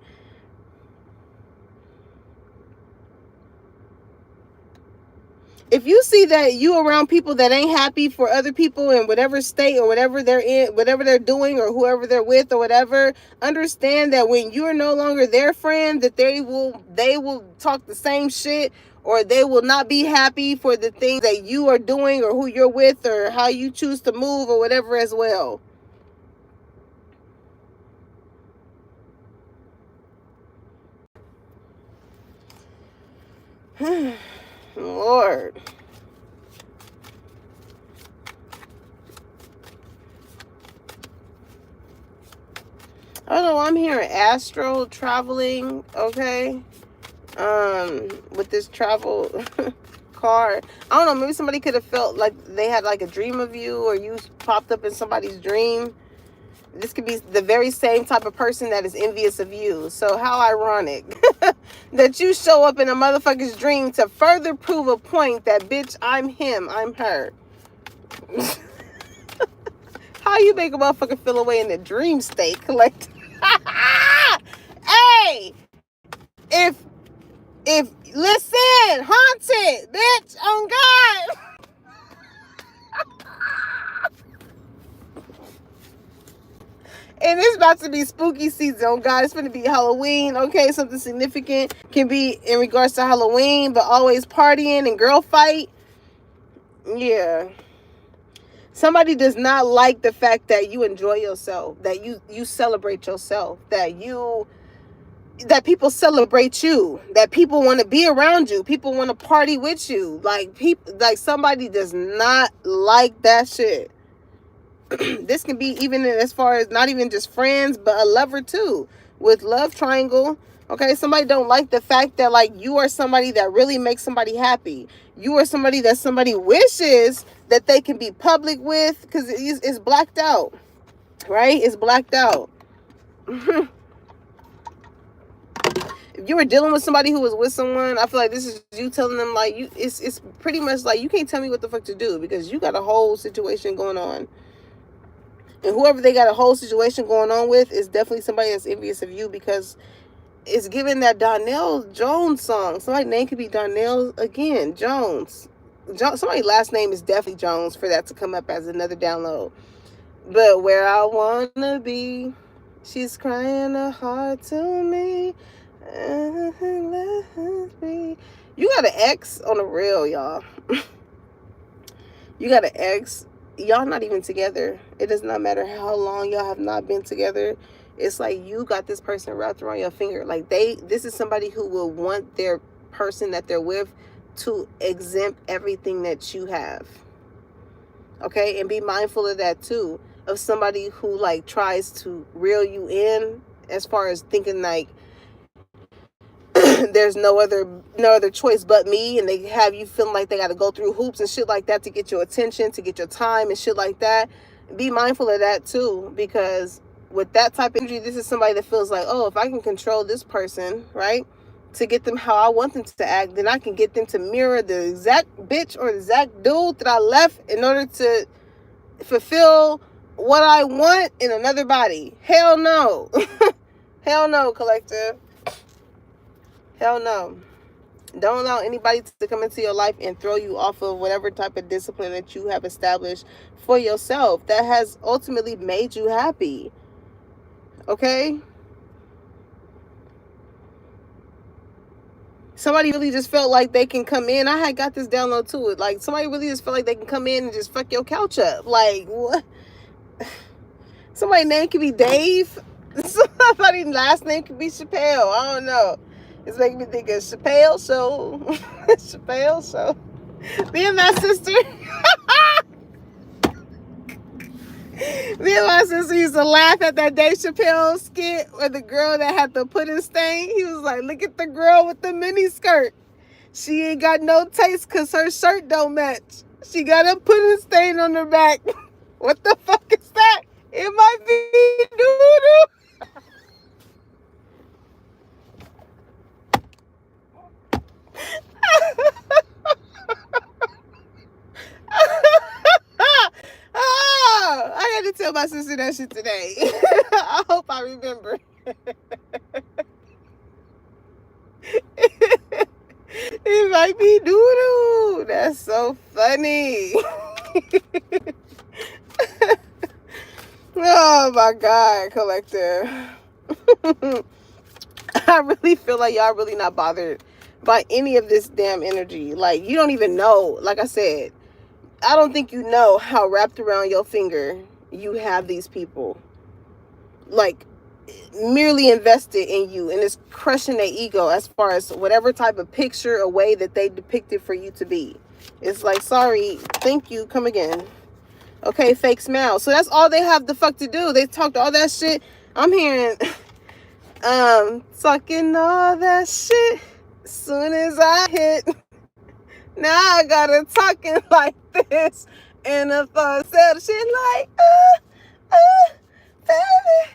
S1: if you see that you around people that ain't happy for other people in whatever state or whatever they're in, whatever they're doing or whoever they're with or whatever, understand that when you're no longer their friend, that they will talk the same shit, or they will not be happy for the things that you are doing or who you're with or how you choose to move or whatever as well. Lord. I don't know, I'm hearing astral traveling, okay? With this travel card. I don't know, maybe somebody could have felt like they had like a dream of you, or you popped up in somebody's dream. This could be the very same type of person that is envious of you. So how ironic that you show up in a motherfucker's dream to further prove a point that, bitch, I'm him, I'm her. How you make a motherfucker feel away in the dream state, collect? Hey, if listen, haunted, bitch, on God. And it's about to be spooky season, oh God. It's going to be Halloween, okay? Something significant can be in regards to Halloween, but always partying and girl fight. Yeah. Somebody does not like the fact that you enjoy yourself, that you celebrate yourself, that people celebrate you, that people want to be around you, people want to party with you. Like somebody does not like that shit. This can be even as far as not even just friends, but a lover too, with love triangle. Okay, somebody don't like the fact that, like, you are somebody that really makes somebody happy. You are somebody that somebody wishes that they can be public with, because it's blacked out, right? It's blacked out. If you were dealing with somebody who was with someone, I feel like this is you telling them, like, it's pretty much like, you can't tell me what the fuck to do because you got a whole situation going on. And whoever they got a whole situation going on with is definitely somebody that's envious of you, because it's given that Donnell Jones song. Somebody's name could be Donnell again, Jones. Somebody's last name is definitely Jones for that to come up as another download. But where I wanna be, she's crying her heart to me. You got an ex on the real, y'all. You got an ex. Y'all not even together. It does not matter how long y'all have not been together. It's like you got this person wrapped around your finger. Like, this is somebody who will want their person that they're with to exempt everything that you have. Okay, and be mindful of that too. Of somebody who, like, tries to reel you in, as far as thinking like there's no other choice but me, and they have you feeling like they got to go through hoops and shit like that to get your attention, to get your time and shit like that. Be mindful of that too, because with that type of energy, this is somebody that feels like, oh, if I can control this person, right, to get them how I want them to act, then I can get them to mirror the exact bitch or the exact dude that I left in order to fulfill what I want in another body. Hell no. Hell no, collective. Hell no. Don't allow anybody to come into your life and throw you off of whatever type of discipline that you have established for yourself that has ultimately made you happy. Okay? Somebody really just felt like they can come in. I had got this download too. Like, somebody really just felt like they can come in and just fuck your couch up. Like, what? Somebody's name could be Dave. Somebody's last name could be Chappelle. I don't know. It's making me think of Chappelle Show. Chappelle Show. Me and my sister. Me and my sister used to laugh at that Dave Chappelle skit where the girl that had the pudding stain, he was like, look at the girl with the mini skirt. She ain't got no taste because her shirt don't match. She got a pudding stain on her back. What the fuck is that? It might be doo-doo. Oh, I got to tell my sister that shit today. I hope I remember. It might be doo-doo. That's so funny. Oh my God, collective. I really feel like y'all really not bothered by any of this damn energy. Like, you don't even know. Like I said, I don't think you know how wrapped around your finger you have these people. Like, merely invested in you, and it's crushing their ego as far as whatever type of picture or way that they depicted for you to be. It's like, sorry, thank you, come again. Okay, fake smile. So that's all they have the fuck to do. They talked all that shit. I'm hearing talking all that shit as soon as I hit. Now I gotta talking like this, and if I said shit like baby.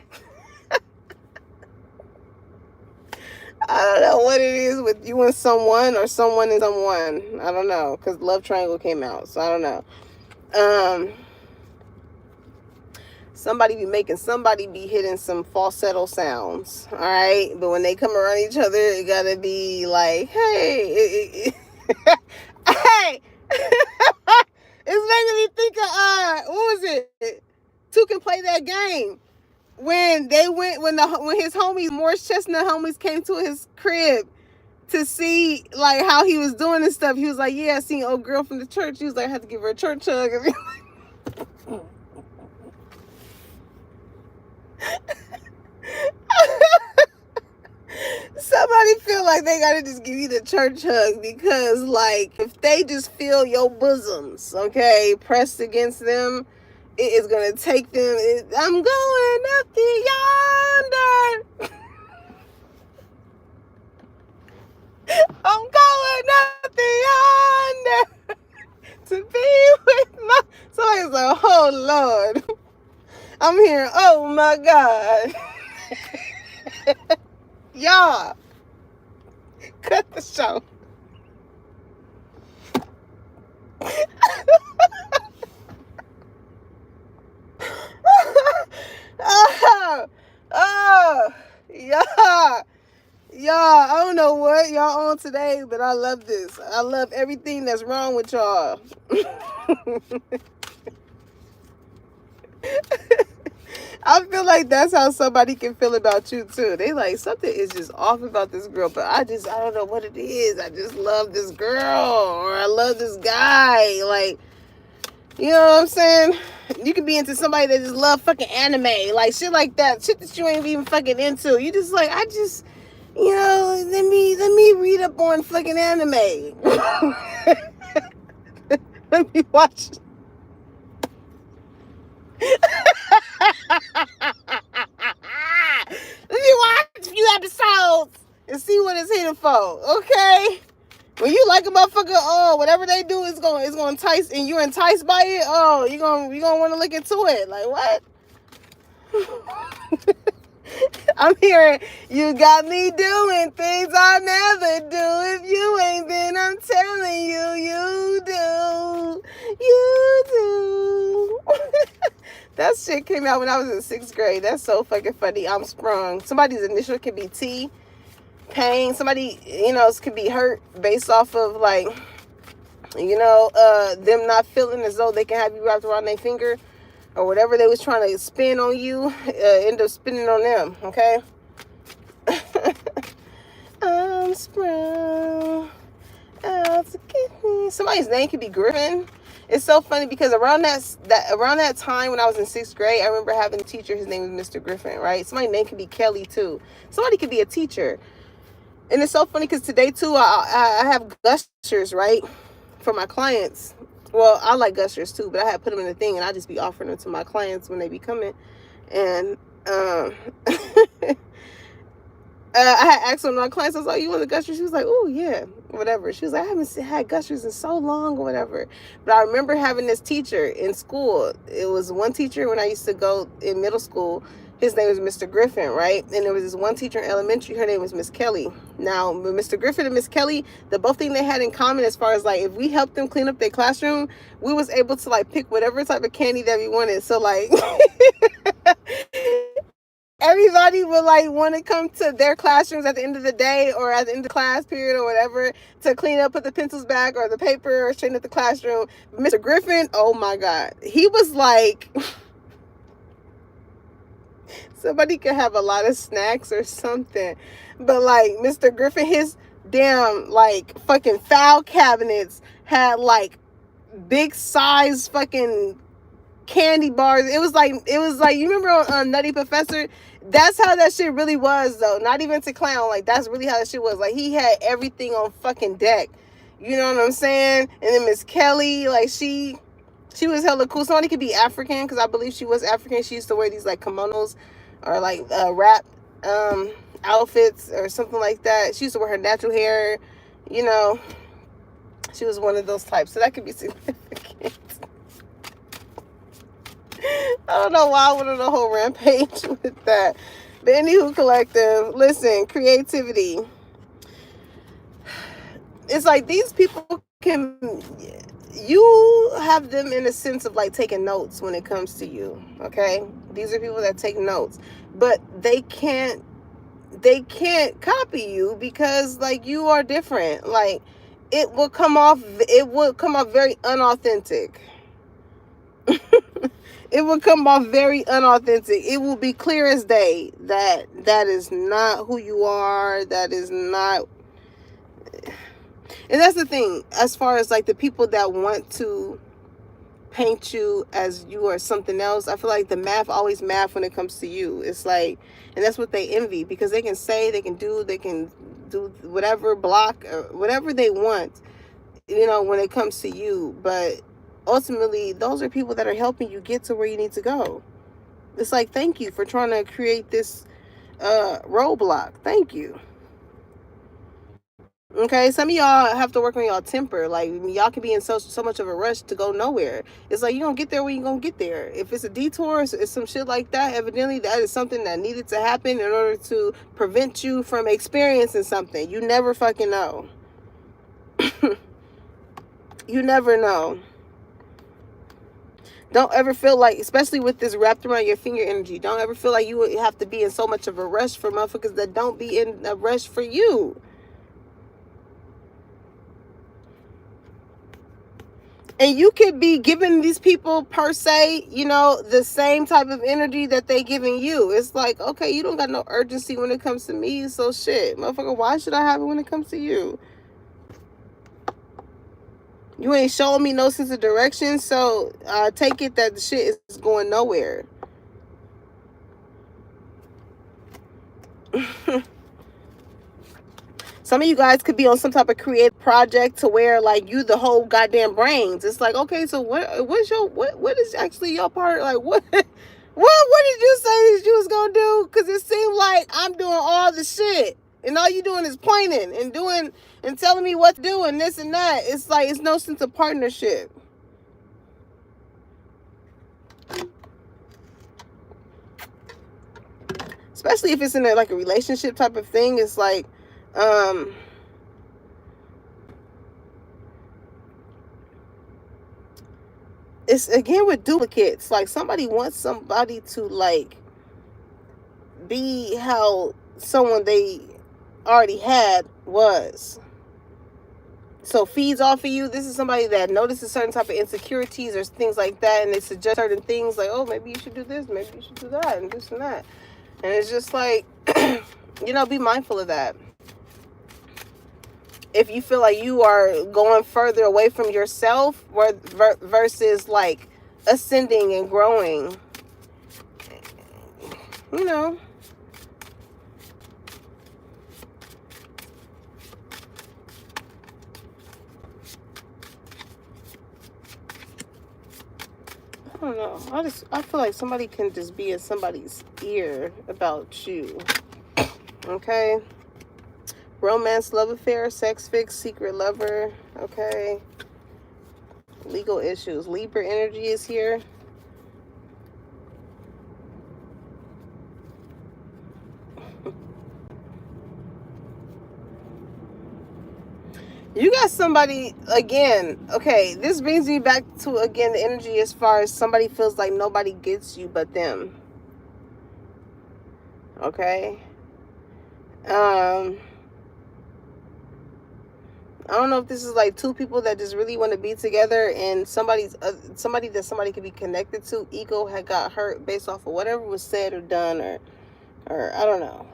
S1: I don't know what it is with you and someone, or someone and someone. I don't know, because Love Triangle came out, so I don't know. Somebody be hitting some falsetto sounds, all right? But when they come around each other, it gotta be like, hey, hey. It's making me think of what was it? Two Can Play That Game. When his homies, Morris Chestnut homies, came to his crib to see like how he was doing and stuff, he was like, yeah, I seen old girl from the church. He was like, I had to give her a church hug. Somebody feel like they gotta just give you the church hug because, like, if they just feel your bosoms, okay, pressed against them, it is gonna take them. I'm going up to yonder. I'm going up to yonder to be with my. Somebody's like, oh Lord. I'm hearing, oh my God. Y'all, cut the show. Y'all, I don't know what y'all on today, but I love this. I love everything that's wrong with y'all. I feel like that's how somebody can feel about you too. They like, something is just off about this girl, but I don't know what it is. I just love this girl, or I love this guy. Like, you know what I'm saying? You can be into somebody that just love fucking anime, like shit like that, shit that you ain't even fucking into. You just like, you know, let me read up on fucking anime. Let me watch. Let me watch a few episodes and see what it's hitting for. Okay? When you like a motherfucker, oh, whatever they do is gonna entice, and you're enticed by it, oh, you're gonna want to look into it. Like, what? I'm hearing, you got me doing things I'll never do. If you ain't, then I'm telling you, you do. You do. That shit came out when I was in 6th grade. That's so fucking funny. I'm sprung. Somebody's initial can be T. pain. Somebody, could be hurt based off of like, them not feeling as though they can have you wrapped around their finger, or whatever they was trying to spin on you, end up spinning on them. Okay. I'm sprung out to get me. Somebody's name could be Griffin. It's so funny because around that time when I was in 6th grade, I remember having a teacher. His name was Mr. Griffin, right? Somebody's name could be Kelly too. Somebody could be a teacher. And it's so funny because today too, I have gushers, right, for my clients. Well, I like gushers too, but I had put them in a thing, and I just be offering them to my clients when they be coming. And I had asked one of my clients, I was like, you want the gushers? She was like, oh, yeah, whatever. She was like, I haven't had gushers in so long or whatever. But I remember having this teacher in school. It was one teacher when I used to go in middle school. His name was Mr. Griffin, right? And there was this one teacher in elementary. Her name was Miss Kelly. Now, Mr. Griffin and Miss Kelly, the both thing they had in common as far as like, if we helped them clean up their classroom, we was able to like pick whatever type of candy that we wanted. So like... everybody would like want to come to their classrooms at the end of the day or at the end of the class period or whatever to clean up, put the pencils back or the paper or straighten up the classroom. Mr. Griffin, oh my God, he was like, somebody could have a lot of snacks or something, but like Mr. Griffin, his damn like fucking file cabinets had like big size fucking candy bars. It was like you remember on Nutty Professor? That's how that shit really was though. Not even to clown, like that's really how that shit was. Like he had everything on fucking deck. You know what I'm saying? And then Miss Kelly, like she was hella cool. Somebody could be African because I believe she was African. She used to wear these like kimonos or like wrap outfits or something like that. She used to wear her natural hair. She was one of those types. So that could be significant. I don't know why I went on a whole rampage with that. But anywho, collective, listen, creativity. It's like these people you have them in a sense of like taking notes when it comes to you, okay? These are people that take notes, but they can't copy you because like you are different. Like it would come off very unauthentic. It will come off very unauthentic. It will be clear as day that is not who you are. That is not. And that's the thing, as far as like the people that want to paint you as you are something else, I feel like the math always math when it comes to you. It's like, and that's what they envy because they can say, they can do whatever, block or whatever they want, when it comes to you. But ultimately, those are people that are helping you get to where you need to go. It's like, thank you for trying to create this roadblock. Thank you. Okay, some of y'all have to work on y'all temper. Like, y'all can be in so much of a rush to go nowhere. It's like, you don't get there when you gonna get there. If it's a detour, it's some shit like that, evidently that is something that needed to happen in order to prevent you from experiencing something. You never fucking know. You never know. Don't ever feel like, especially with this wrapped around your finger energy, don't ever feel like you would have to be in so much of a rush for motherfuckers that don't be in a rush for you. And you could be giving these people, per se, the same type of energy that they giving you. It's like, okay, you don't got no urgency when it comes to me, so shit. Motherfucker, why should I have it when it comes to you? You ain't showing me no sense of direction, so take it that the shit is going nowhere. Some of you guys could be on some type of creative project to where like you the whole goddamn brains. It's like, okay, so what is actually your part? Like what did you say that you was gonna do? Because it seemed like I'm doing all the shit and all you doing is pointing and telling me what to do and this and that. It's like it's no sense of partnership. Especially if it's in like a relationship type of thing. It's like it's again with duplicates. Like somebody wants somebody to like be how someone they already had was. So feeds off of you. This is somebody that notices certain type of insecurities or things like that, and they suggest certain things like, oh, maybe you should do this, maybe you should do that, and this and that. And it's just like, be mindful of that. If you feel like you are going further away from yourself versus like ascending and growing, you know. I don't know. I feel like somebody can just be in somebody's ear about you. Okay. Romance, love affair, sex fix, secret lover. Okay. Legal issues. Libra energy is here. You got somebody, again, okay, this brings me back to, again, the energy as far as somebody feels like nobody gets you but them. Okay? I don't know if this is like two people that just really want to be together, and somebody that somebody could be connected to, ego had got hurt based off of whatever was said or done, or I don't know.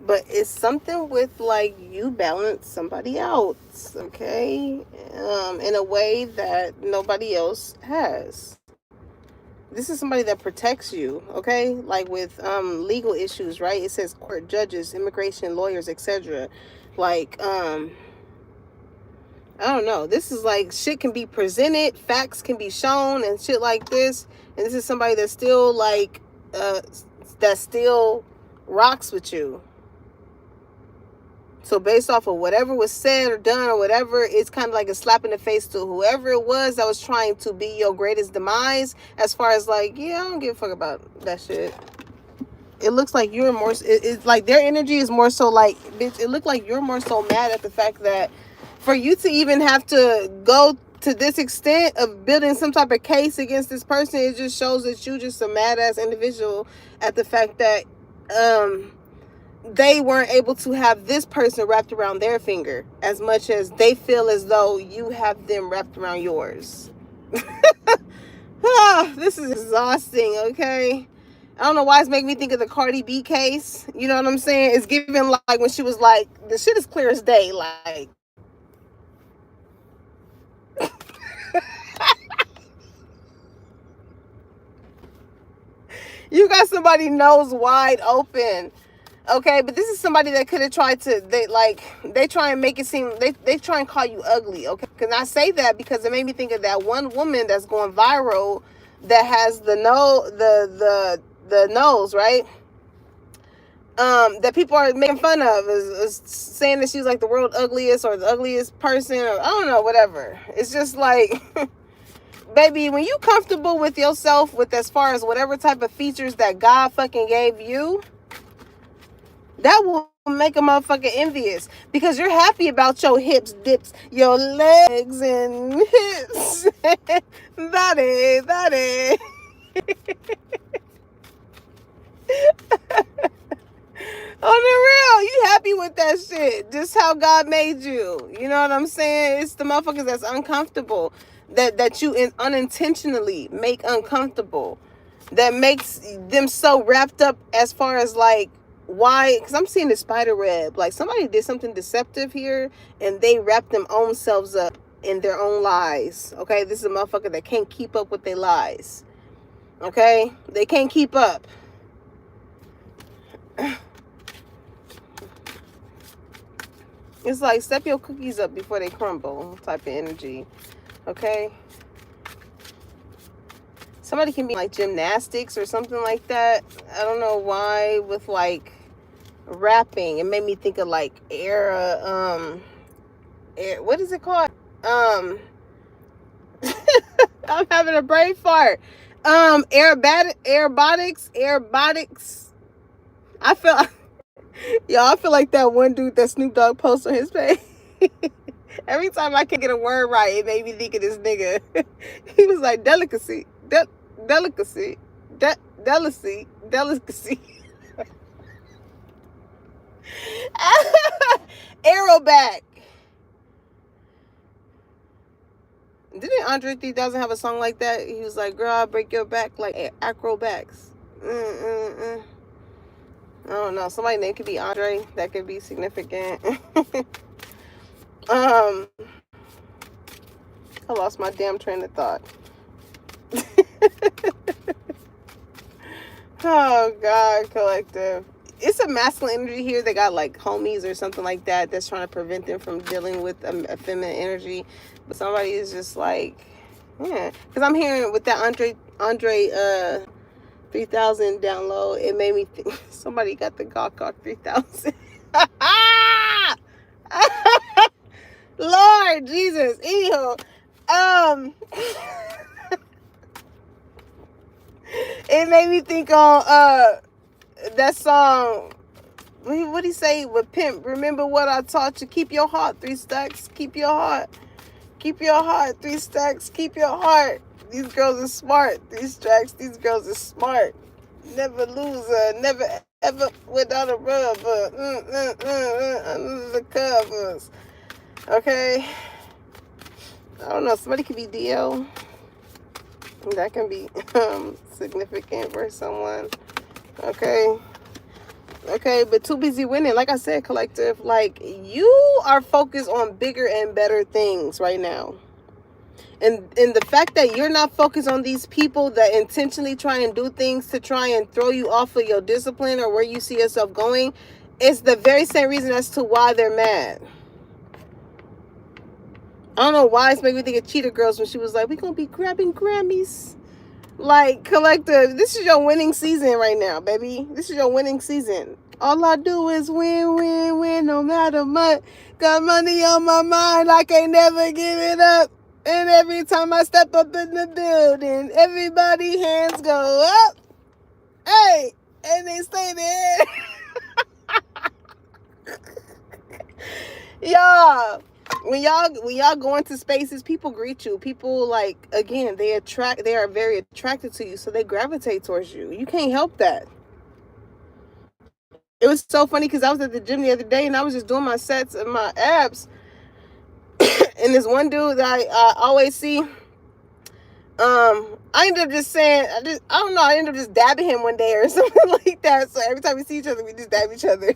S1: But it's something with like you balance somebody else, okay? In a way that nobody else has. This is somebody that protects you, okay? Like with legal issues, right? It says court, judges, immigration, lawyers, etc. Like, I don't know. This is like shit can be presented, facts can be shown, and shit like this. And this is somebody that's still like, that still rocks with you. So based off of whatever was said or done or whatever, it's kind of like a slap in the face to whoever it was that was trying to be your greatest demise. As far as like, yeah, I don't give a fuck about that shit. It looks like you're more, it's like their energy is more so like, bitch, it looked like you're more so mad at the fact that for you to even have to go to this extent of building some type of case against this person, it just shows that you just a mad ass individual at the fact that, they weren't able to have this person wrapped around their finger as much as they feel as though you have them wrapped around yours. This is exhausting, okay? I don't know why it's making me think of the Cardi B case. You know what I'm saying? It's giving like when she was like, the shit is clear as day. Like, you got somebody nose wide open. Okay, but this is somebody that could have tried to, they try and make it seem, they try and call you ugly, okay? Because I say that because it made me think of that one woman that's going viral that has the nose, right? That people are making fun of, is saying that she's like the world ugliest or the ugliest person, or I don't know, whatever. It's just like, baby, when you comfortable with yourself, with as far as whatever type of features that God fucking gave you, that will make a motherfucker envious because you're happy about your hips, dips, your legs and hips. Body. On the real, you happy with that shit. Just how God made you. You know what I'm saying? It's the motherfuckers that's uncomfortable that you unintentionally make uncomfortable. That makes them so wrapped up as far as like, why? Because I'm seeing the spider web. Like somebody did something deceptive here and they wrapped them own selves up in their own lies. Okay, this is a motherfucker that can't keep up with their lies. Okay, they can't keep up. It's like step your cookies up before they crumble type of energy. Okay, somebody can be like gymnastics or something like that. I don't know why with like rapping. It made me think of like air, what is it called? I'm having a brain fart. Aerobotics. I feel like that one dude that Snoop Dogg posted on his page. Every time I can get a word right, it made me think of this nigga. He was like, delicacy, delicacy, delicacy, delicacy. Arrowback. Didn't Andre 3000 have a song like that? He was like, girl, I'll break your back like acrobats. I don't know. Somebody's name could be Andre. That could be significant. I lost my damn train of thought. Oh, God, collective. It's a masculine energy here. They got like homies or something like that that's trying to prevent them from dealing with a feminine energy. But somebody is just like, yeah. Because I'm hearing with that Andre 3000 download, it made me think somebody got the Gawk 3000. Lord Jesus. Anyhow, it made me think on that song. What do you say with Pimp? Remember what I taught you. Keep your heart 3 stacks. Keep your heart. Keep your heart 3 stacks. Keep your heart. These girls are smart. These girls are smart. Never lose her. Never ever without a rubber. Under the covers. Okay. I don't know. Somebody could be DL. That can be significant for someone. Okay, but too busy winning. Like I said, collective, like you are focused on bigger and better things right now. And the fact that you're not focused on these people that intentionally try and do things to try and throw you off of your discipline or where you see yourself going, is the very same reason as to why they're mad. I don't know why it's making me think of Cheetah Girls when she was like, we're going to be grabbing Grammys. Like, collective, this is your winning season right now, baby. This is your winning season. All I do is win, win, win, no matter what. Got money on my mind, I can't never give it up. And every time I step up in the building, everybody hands go up. Hey, and they stay there. Y'all. When y'all go into spaces, people greet you. People, like, again, they are very attracted to you, so they gravitate towards you. You can't help that. It was so funny because I was at the gym the other day and I was just doing my sets and my abs, and this one dude that I always see, I ended up just saying, I ended up just dabbing him one day or something like that. So every time we see each other, we just dab each other.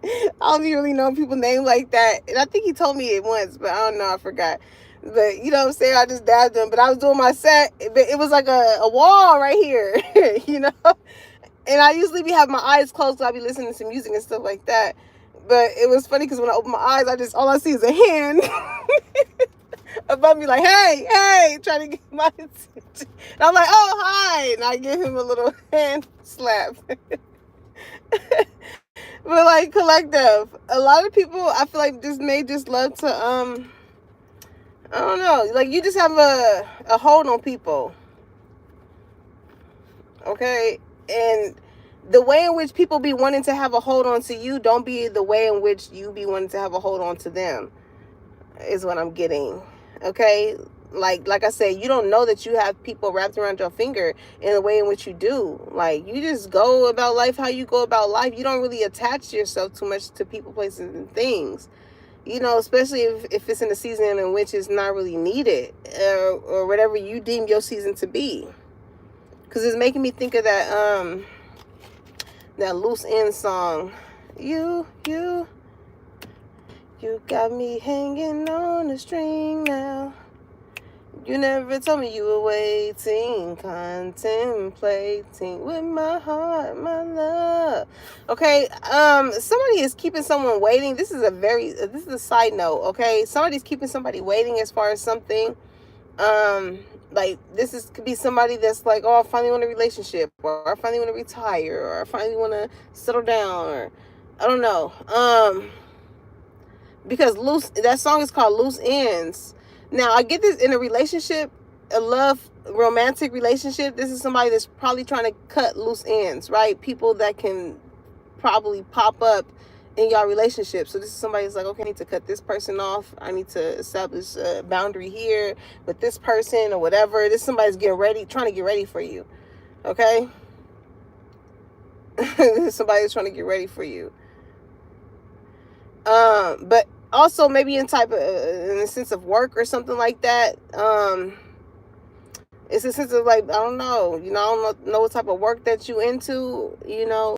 S1: I don't really know people name like that. And I think he told me it once, but I don't know. I forgot. But you know what I'm saying? I just dabbed him. But I was doing my set. But it was like a wall right here, you know? And I usually be having my eyes closed, so I be listening to music and stuff like that. But it was funny because when I open my eyes, all I see is a hand above me, like, hey, trying to get my attention. And I'm like, oh, hi. And I give him a little hand slap. But like, collective, a lot of people, I feel like just love to I don't know, like you just have a hold on people. Okay? And the way in which people be wanting to have a hold on to you, don't be the way in which you be wanting to have a hold on to them, is what I'm getting. Okay? Like I said, you don't know that you have people wrapped around your finger in the way in which you do. Like, you just go about life how you go about life. You don't really attach yourself too much to people, places, and things. You know, especially if it's in a season in which it's not really needed, or whatever you deem your season to be. Because it's making me think of that Loose End song. You got me hanging on a string now. You never told me you were waiting, contemplating with my heart, my love. Okay, somebody is keeping someone waiting. This is a side note, okay? Somebody's keeping somebody waiting as far as something. Like, could be somebody that's like, oh, I finally want a relationship, or I finally want to retire, or I finally want to settle down, or I don't know. Because that song is called Loose Ends. Now, I get this in a relationship, a love, romantic relationship. This is somebody that's probably trying to cut loose ends, right? People that can probably pop up in y'all relationship. So this is somebody who's like, okay, I need to cut this person off. I need to establish a boundary here with this person or whatever. This somebody's getting ready, trying to get ready for you. Okay? Somebody's trying to get ready for you. But also maybe in a sense of work or something like that. It's a sense of like, I don't know, I don't know what type of work that you into,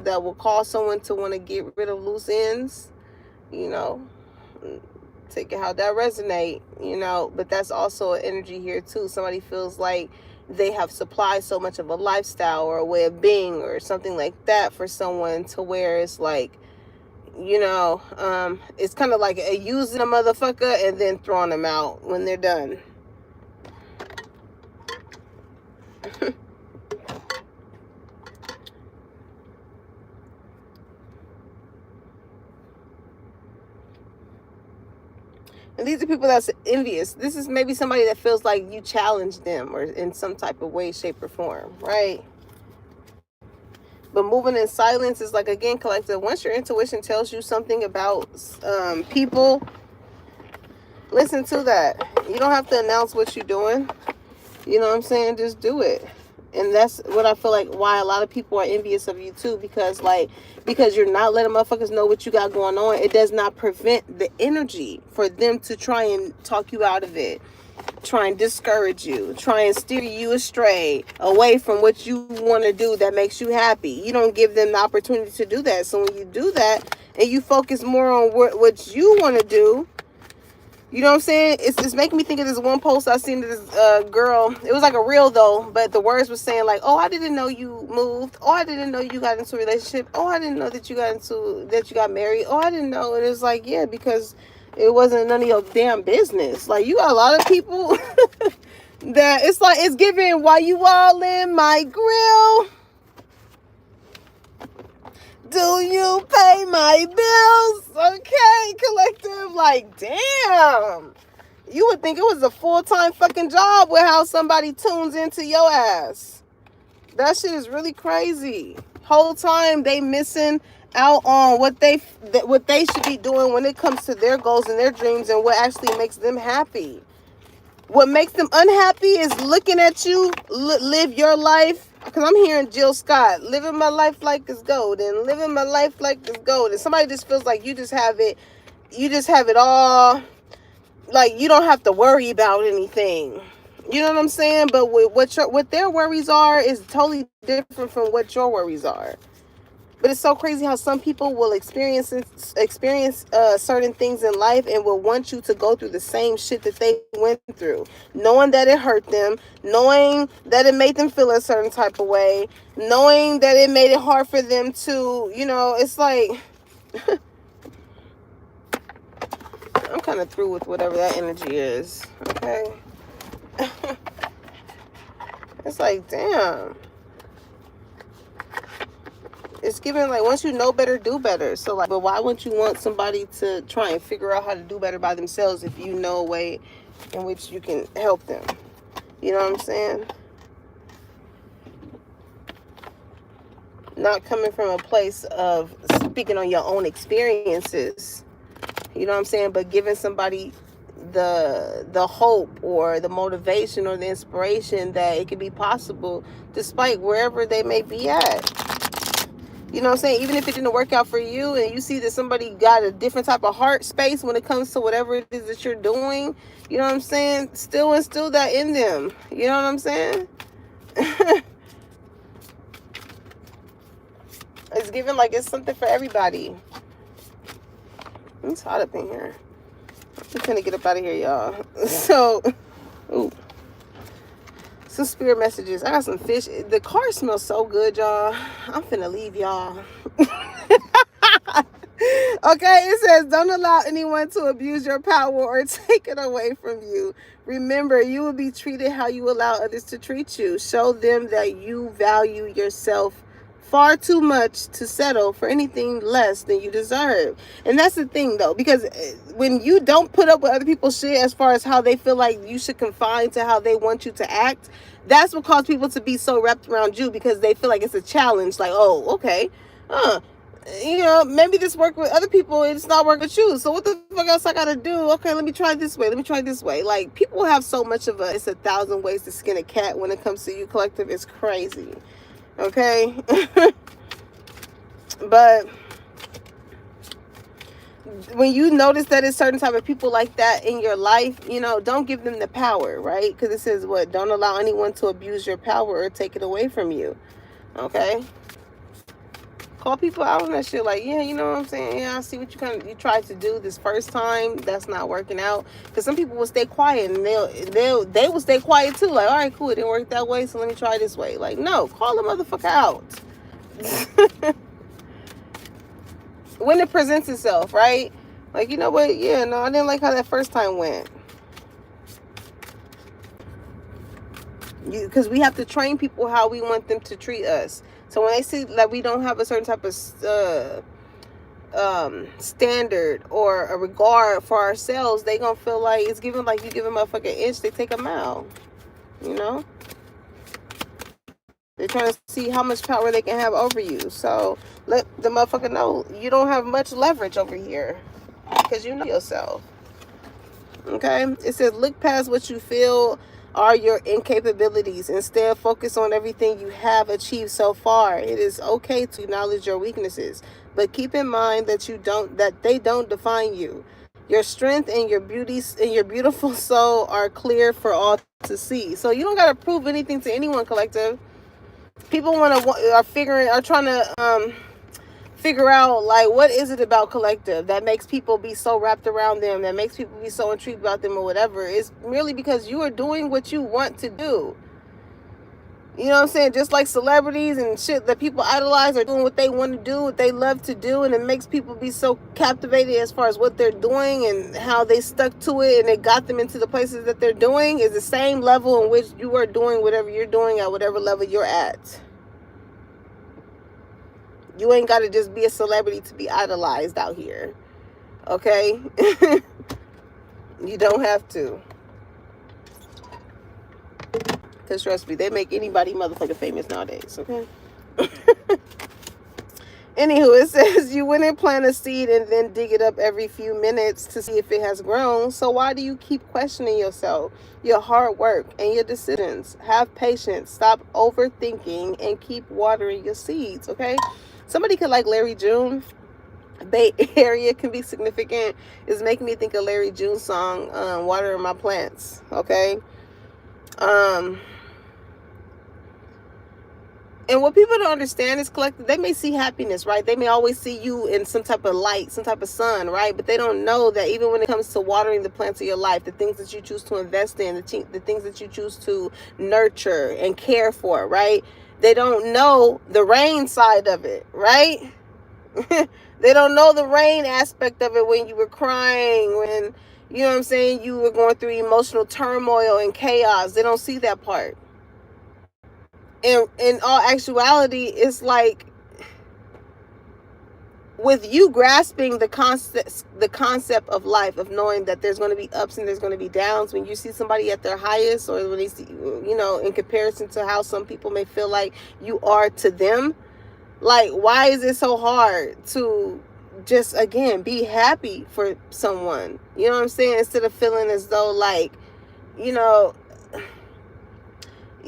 S1: that will cause someone to want to get rid of loose ends, take it how that resonate, but that's also an energy here too. Somebody feels like they have supplied so much of a lifestyle or a way of being or something like that for someone to where it's like, it's kind of like using a motherfucker and then throwing them out when they're done. And these are people that's envious. This is maybe somebody that feels like you challenge them or in some type of way, shape, or form, right? But moving in silence is like, again, collective. Once your intuition tells you something about people, listen to that. You don't have to announce what you're doing. You know what I'm saying? Just do it. And that's what I feel like why a lot of people are envious of you too, because you're not letting motherfuckers know what you got going on. It does not prevent the energy for them to try and talk you out of it, try and discourage you, try and steer you astray away from what you want to do that makes you happy. You don't give them the opportunity to do that. So when you do that and you focus more on what you want to do, you know what I'm saying? It's making me think of this one post I seen of this girl. It was like a reel though, but the words were saying like, "Oh, I didn't know you moved. Oh, I didn't know you got into a relationship. Oh, I didn't know that you got married. Oh, I didn't know." And it's like, yeah, because it wasn't none of your damn business. Like, you got a lot of people that it's like it's giving while you all in my grill. Do you pay my bills? Okay, collective. Like, damn. You would think it was a full-time fucking job with how somebody tunes into your ass. That shit is really crazy. Whole time they missing out on what they should be doing when it comes to their goals and their dreams and what actually makes them happy. What makes them unhappy is looking at you live your life. Because I'm hearing Jill Scott, living my life like it's gold and living my life like it's gold. And somebody just feels like you just have it all. Like, you don't have to worry about anything. You know what I'm saying? But what their worries are is totally different from what your worries are. But it's so crazy how some people will experience certain things in life and will want you to go through the same shit that they went through, knowing that it hurt them, knowing that it made them feel a certain type of way, knowing that it made it hard for them to, it's like, I'm kind of through with whatever that energy is, okay? It's like, damn. It's given like, once you know better, do better. So like, but why wouldn't you want somebody to try and figure out how to do better by themselves if you know a way in which you can help them? You know what I'm saying? Not coming from a place of speaking on your own experiences. You know what I'm saying? But giving somebody the hope or the motivation or the inspiration that it can be possible despite wherever they may be at. You know what I'm saying? Even if it didn't work out for you and you see that somebody got a different type of heart space when it comes to whatever it is that you're doing, you know what I'm saying? Still instill that in them. You know what I'm saying? It's given like it's something for everybody. It's hot up in here. I'm gonna get up out of here, y'all. So, ooh. Some spirit messages. I got some fish. The car smells so good, y'all. I'm finna leave y'all. Okay, it says, don't allow anyone to abuse your power or take it away from you. Remember, you will be treated how you allow others to treat you. Show them that you value yourself far too much to settle for anything less than you deserve. And that's the thing, though, because when you don't put up with other people's shit as far as how they feel like you should confine to how they want you to act, that's what caused people to be so wrapped around you, because they feel like it's a challenge. Like, oh, okay, you know, maybe this worked with other people, it's not working with you. So what the fuck else I gotta do? Okay, let me try this way. Let me try this way. Like, people have so much of it's 1,000 ways to skin a cat when it comes to you collective. It's crazy. Okay? But when you notice that it's certain type of people like that in your life, you know, don't give them the power, right? Because it says what? Don't allow anyone to abuse your power or take it away from you. Okay? Call people out on that shit. Like, yeah, you know what I'm saying? Yeah, I see what you tried to do this first time. That's not working out. Because some people will stay quiet and they will stay quiet too. Like, all right, cool, it didn't work that way, so let me try this way. Like, no, call the motherfucker out. When it presents itself, right? Like, you know what? Yeah, no, I didn't like how that first time went. Because we have to train people how we want them to treat us. So when they see that we don't have a certain type of standard or a regard for ourselves, they gonna feel like it's given, like you give a motherfucker an inch, they take a mile. You know? They're trying to see how much power they can have over you. So let the motherfucker know you don't have much leverage over here. Because you know yourself. Okay? It says, look past what you feel are your incapabilities. Instead, focus on everything you have achieved so far. It is okay to acknowledge your weaknesses, but keep in mind that they don't define you. Your strength and your beautiful soul are clear for all to see. So you don't gotta prove anything to anyone, collective. People are trying to figure out, like, what is it about collective that makes people be so wrapped around them, that makes people be so intrigued about them or whatever. It's merely because you are doing what you want to do. You know what I'm saying? Just like celebrities and shit that people idolize are doing what they want to do, what they love to do, and it makes people be so captivated as far as what they're doing and how they stuck to it and it got them into the places that they're doing. Is the same level in which you are doing whatever you're doing at whatever level you're at. You ain't got to just be a celebrity to be idolized out here. Okay? You don't have to. Because trust me, they make anybody motherfucking famous nowadays. Okay? Anywho, it says you wouldn't plant a seed and then dig it up every few minutes to see if it has grown. So why do you keep questioning yourself, your hard work, and your decisions? Have patience. Stop overthinking and keep watering your seeds. Okay? Somebody could like Larry June. Bay Area can be significant. It's making me think of Larry June's song, Watering My Plants. Okay? And what people don't understand is collective, they may see happiness, right? They may always see you in some type of light, some type of sun, right? But they don't know that even when it comes to watering the plants of your life, the things that you choose to invest in, the things that you choose to nurture and care for, right? They don't know the rain side of it, right? They don't know the rain aspect of it when you were crying, when, you know what I'm saying, you were going through emotional turmoil and chaos. They don't see that part. In all actuality, it's like with you grasping the concept of life, of knowing that there's going to be ups and there's going to be downs. When you see somebody at their highest, or when they see, you know, in comparison to how some people may feel like you are to them, like, why is it so hard to just, again, be happy for someone? You know what I'm saying? Instead of feeling as though, like, you know,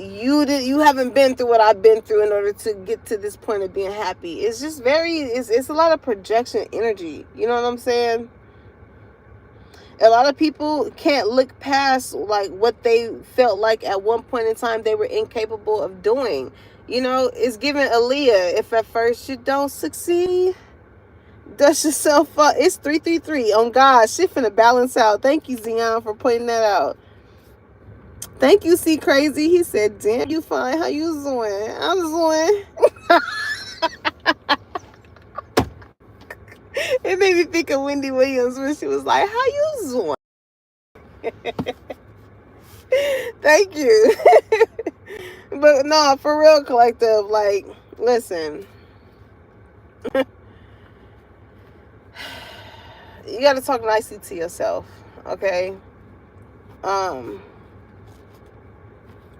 S1: you haven't been through what I've been through in order to get to this point of being happy. It's just it's a lot of projection energy. You know what I'm saying? A lot of people can't look past, like, what they felt like at one point in time they were incapable of doing. You know, it's giving Aaliyah, if at first you don't succeed, dust yourself up. It's 333 on God. Shit finna balance out. Thank you, Zion, for pointing that out. Thank you, C Crazy. He said, damn, you fine. How you doing? I'm doing. It made me think of Wendy Williams when she was like, how you doing? Thank you. But no, for real, collective, like, listen. You got to talk nicely to yourself, okay?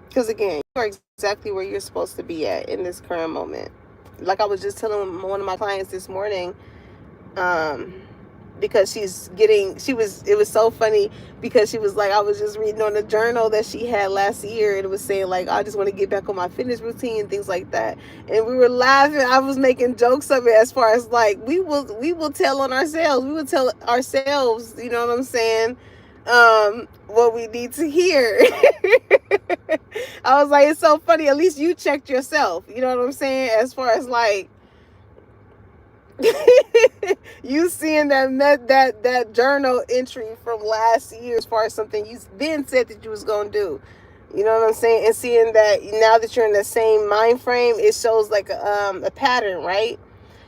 S1: Because again, you are exactly where you're supposed to be at in this current moment. like I was just telling one of my clients this morning, because it was so funny because she was like, I was just reading on the journal that she had last year, and it was saying like, I just want to get back on my fitness routine and things like that. And we were laughing. I was making jokes of it, as far as like, we will tell on ourselves. We will tell ourselves, you know what I'm saying, what we need to hear. I was like, it's so funny. At least you checked yourself. You know what I'm saying? As far as like, you seeing that journal entry from last year, as far as something you then said that you was gonna do. You know what I'm saying? And seeing that now that you're in the same mind frame, it shows like a pattern, right?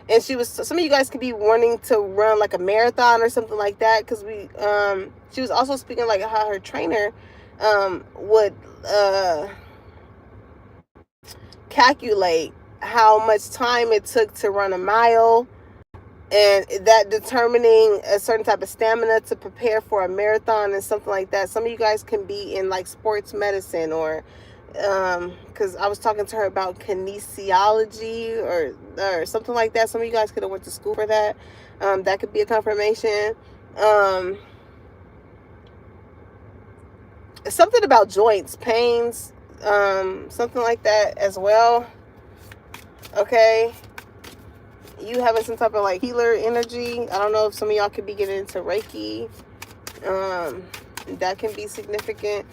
S1: And some of you guys could be wanting to run like a marathon or something like that, because she was also speaking like how her trainer would calculate how much time it took to run a mile, and that determining a certain type of stamina to prepare for a marathon and something like that. Some of you guys can be in like sports medicine, or because I was talking to her about kinesiology or something like that. Some of you guys could have went to school for that. That could be a confirmation. Something about joints, pains, something like that as well. Okay. You having some type of like healer energy. I don't know if some of y'all could be getting into Reiki. That can be significant.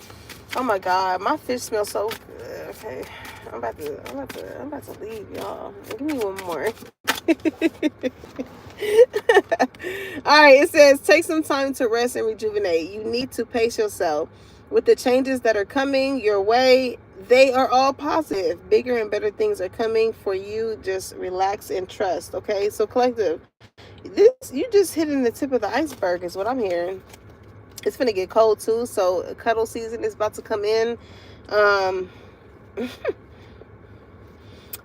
S1: Oh my God, my fish smells so good. Okay, I'm about to leave, y'all. Give me one more. All right, it says take some time to rest and rejuvenate. You need to pace yourself with the changes that are coming your way. They are all positive. Bigger and better things are coming for you. Just relax and trust. Okay, so collective, you just hitting the tip of the iceberg is what I'm hearing. It's gonna get cold too, so cuddle season is about to come in.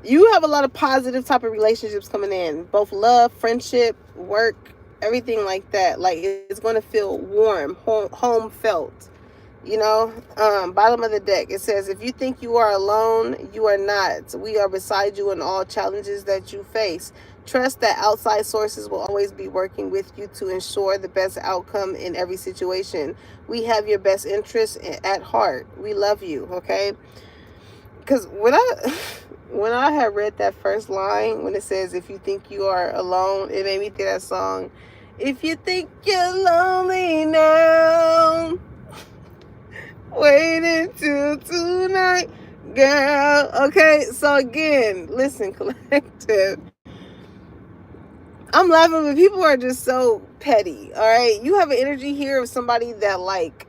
S1: You have a lot of positive type of relationships coming in, both love, friendship, work, everything like that. Like, it's going to feel warm, home felt. You know, bottom of the deck, it says, if you think you are alone, you are not. We are beside you in all challenges that you face. Trust that outside sources will always be working with you to ensure the best outcome in every situation. We have your best interests at heart. We love you, okay? Because when I had read that first line, when it says, if you think you are alone, it made me think that song, if you think you're lonely now, wait until tonight, girl. Okay, so again, listen, collective. I'm laughing, but people are just so petty, all right? You have an energy here of somebody that, like,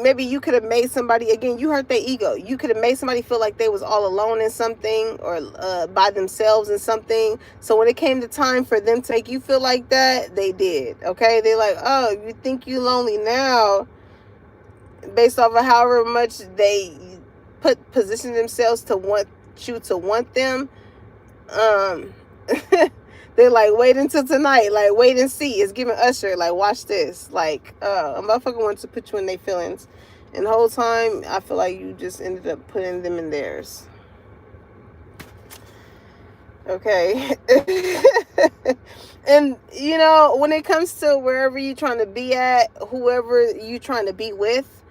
S1: maybe you could have made somebody, again, you hurt their ego. You could have made somebody feel like they was all alone in something, or by themselves in something. So when it came to time for them to make you feel like that, they did, okay? They like, oh, you think you lonely now, based off of however much they position themselves to want you to want them. They're like, wait until tonight, like, wait and see. It's giving Usher, like, watch this. Like, a motherfucker wants to put you in their feelings, and the whole time I feel like you just ended up putting them in theirs. Okay. And you know, when it comes to wherever you're trying to be at, whoever you're trying to be with,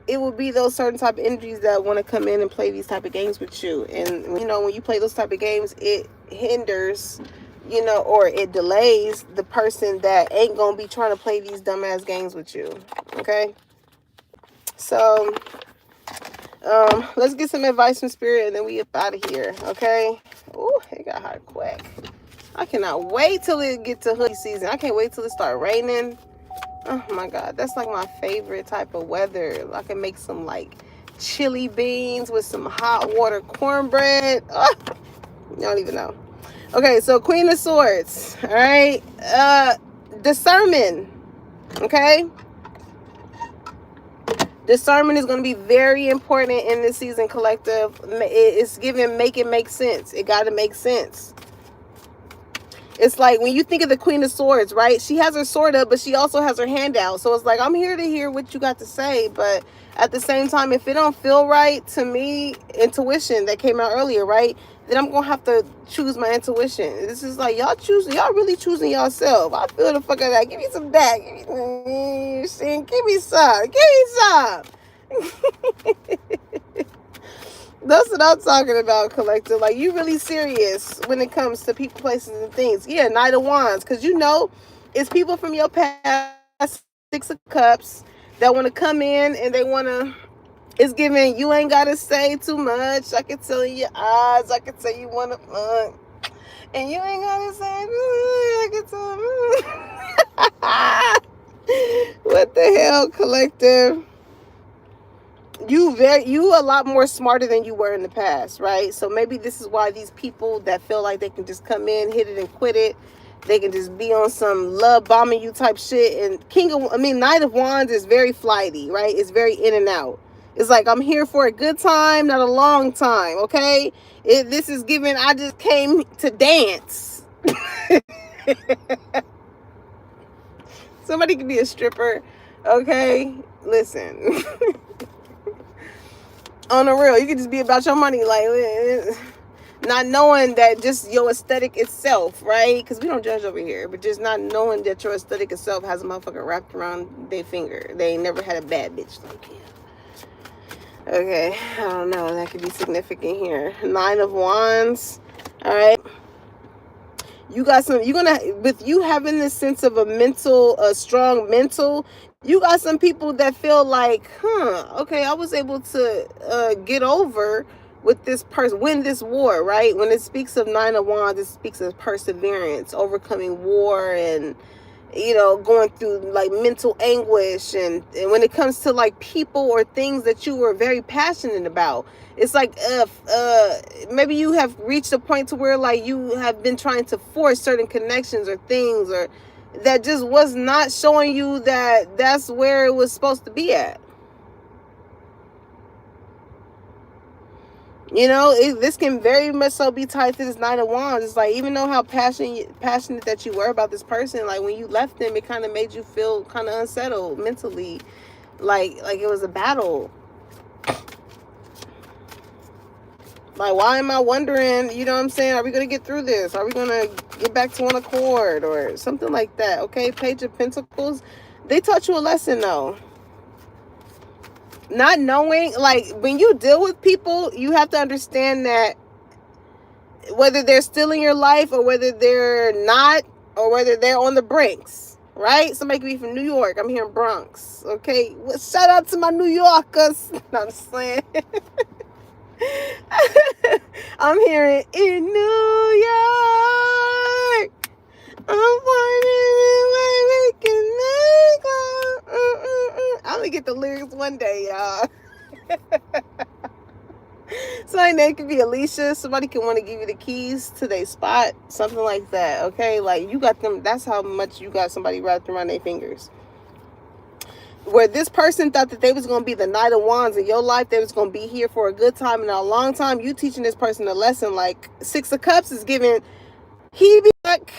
S1: it will be those certain type of energies that want to come in and play these type of games with you. And you know, when you play those type of games, it hinders, you know, or it delays the person that ain't gonna be trying to play these dumbass games with you. Okay, so let's get some advice from spirit, and then we up out of here. Okay. Ooh, it got hot quick. I cannot wait till it get to hoodie season. I can't wait till it start raining. Oh my God, that's like my favorite type of weather. I can make some like chili beans with some hot water cornbread. Oh, you don't even know. Okay, so Queen of Swords. All right, discernment. Okay, discernment is going to be very important in this season, collective. It's given make it make sense. It got to make sense. It's like when you think of the Queen of Swords, right? She has her sword up, but she also has her hand out. So it's like, I'm here to hear what you got to say. But at the same time, if it don't feel right to me, intuition that came out earlier, right? Then I'm going to have to choose my intuition. This is like, y'all really choosing yourself. I feel the fuck out of that. Give me some of that. Give me some. That's what I'm talking about, collective. Like, you really serious when it comes to people, places, and things. Yeah, Knight of Wands. Because you know, it's people from your past, Six of Cups, that want to come in and they want to... It's giving, you ain't got to say too much. I can tell in your eyes. I can tell you want to fun. And you ain't got to say, I can tell. What the hell, collective? You a lot more smarter than you were in the past, right? So maybe this is why these people that feel like they can just come in, hit it and quit it, they can just be on some love bombing you type shit. And Knight of Wands is very flighty, right? It's very in and out. It's like, I'm here for a good time, not a long time, okay? This is giving, I just came to dance. Somebody could be a stripper, okay? Listen. On the real, you could just be about your money, like, not knowing that just your aesthetic itself, right? Because we don't judge over here, but just not knowing that your aesthetic itself has a motherfucker wrapped around their finger. They ain't never had a bad bitch like you. Okay, I don't know. That could be significant here. Nine of Wands. All right. You got some, with you having this sense of a strong mental, you got some people that feel like, okay, I was able to get over with this person, win this war, right? When it speaks of Nine of Wands, it speaks of perseverance, overcoming war, and, going through like mental anguish. And when it comes to like people or things that you were very passionate about, it's like maybe you have reached a point to where like you have been trying to force certain connections or things, or that just was not showing you that that's where it was supposed to be at. This can very much so be tied to this Nine of Wands. It's like, even though how passionate that you were about this person, like when you left them, it kind of made you feel kind of unsettled mentally, like it was a battle. Like, why am I wondering, you know what I'm saying? Are we going to get through this? Are we going to get back to one accord or something like that? Okay, Page of Pentacles. They taught you a lesson, though. Not knowing, like, when you deal with people, you have to understand that whether they're still in your life or whether they're not, or whether they're on the brinks, right? Somebody could be from New York. I'm here in Bronx, okay? Well, shout out to my New Yorkers. No, I'm just saying. I'm hearing in New York. I'm gonna get the lyrics one day, y'all. Somebody name could be Alicia. Somebody can want to give you the keys to their spot, something like that. Okay, like you got them. That's how much you got somebody wrapped around their fingers. Where this person thought that they was going to be the Knight of Wands in your life, they was going to be here for a good time and a long time. You teaching this person a lesson. Like Six of Cups is giving, he be back.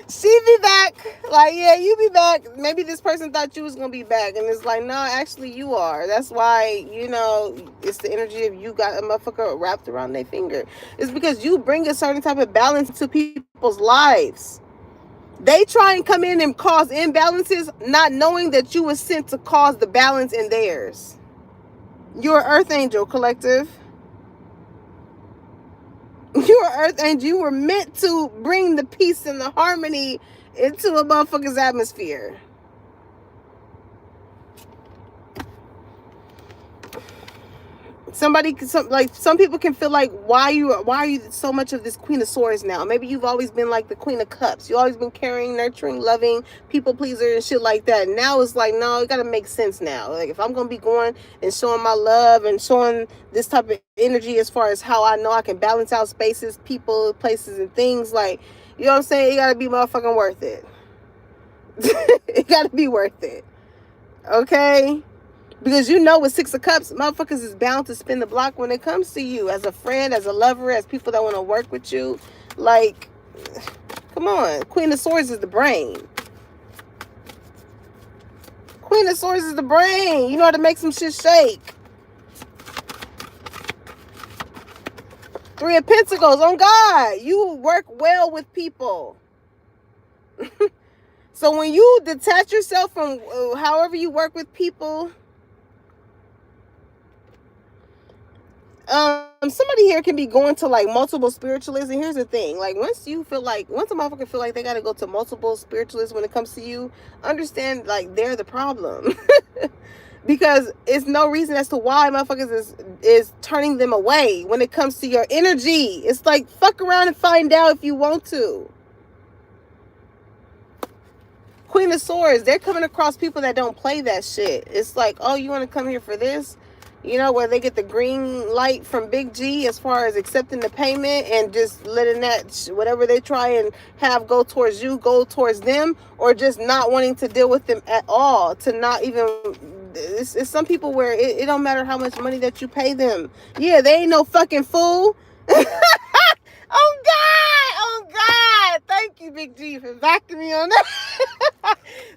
S1: She be back. Like, yeah, you be back. Maybe this person thought you was going to be back. And it's like, no, actually you are. That's why, it's the energy of you got a motherfucker wrapped around their finger. It's because you bring a certain type of balance to people's lives. They try and come in and cause imbalances, not knowing that you were sent to cause the balance in theirs. You're an earth angel, collective. You're an earth angel. You were meant to bring the peace and the harmony into a motherfucker's atmosphere. Some people can feel like, why are you so much of this Queen of Swords now? Maybe you've always been like the Queen of Cups. You've always been caring, nurturing, loving, people pleaser and shit like that. Now it's like, no, it gotta make sense now. Like, if I'm gonna be going and showing my love and showing this type of energy as far as how I know I can balance out spaces, people, places, and things, like, you know what I'm saying? It gotta be motherfucking worth it. It gotta be worth it. Okay? Because with Six of Cups, motherfuckers is bound to spin the block when it comes to you. As a friend, as a lover, as people that want to work with you. Like, come on. Queen of Swords is the brain. Queen of Swords is the brain. You know how to make some shit shake. Three of Pentacles. On God. You work well with people. So when you detach yourself from however you work with people, somebody here can be going to like multiple spiritualists. And here's the thing, like once a motherfucker feel like they gotta go to multiple spiritualists when it comes to you, understand like they're the problem. Because it's no reason as to why motherfuckers is turning them away when it comes to your energy. It's like, fuck around and find out if you want to. Queen of Swords, they're coming across people that don't play that shit. It's like, oh, you want to come here for this? You know, where they get the green light from Big G as far as accepting the payment and just letting that, whatever they try and have go towards you, go towards them, or just not wanting to deal with them at all, to not even, it's some people where it don't matter how much money that you pay them. Yeah, they ain't no fucking fool. Oh God, oh God. Thank you, Big G, for backing me on that.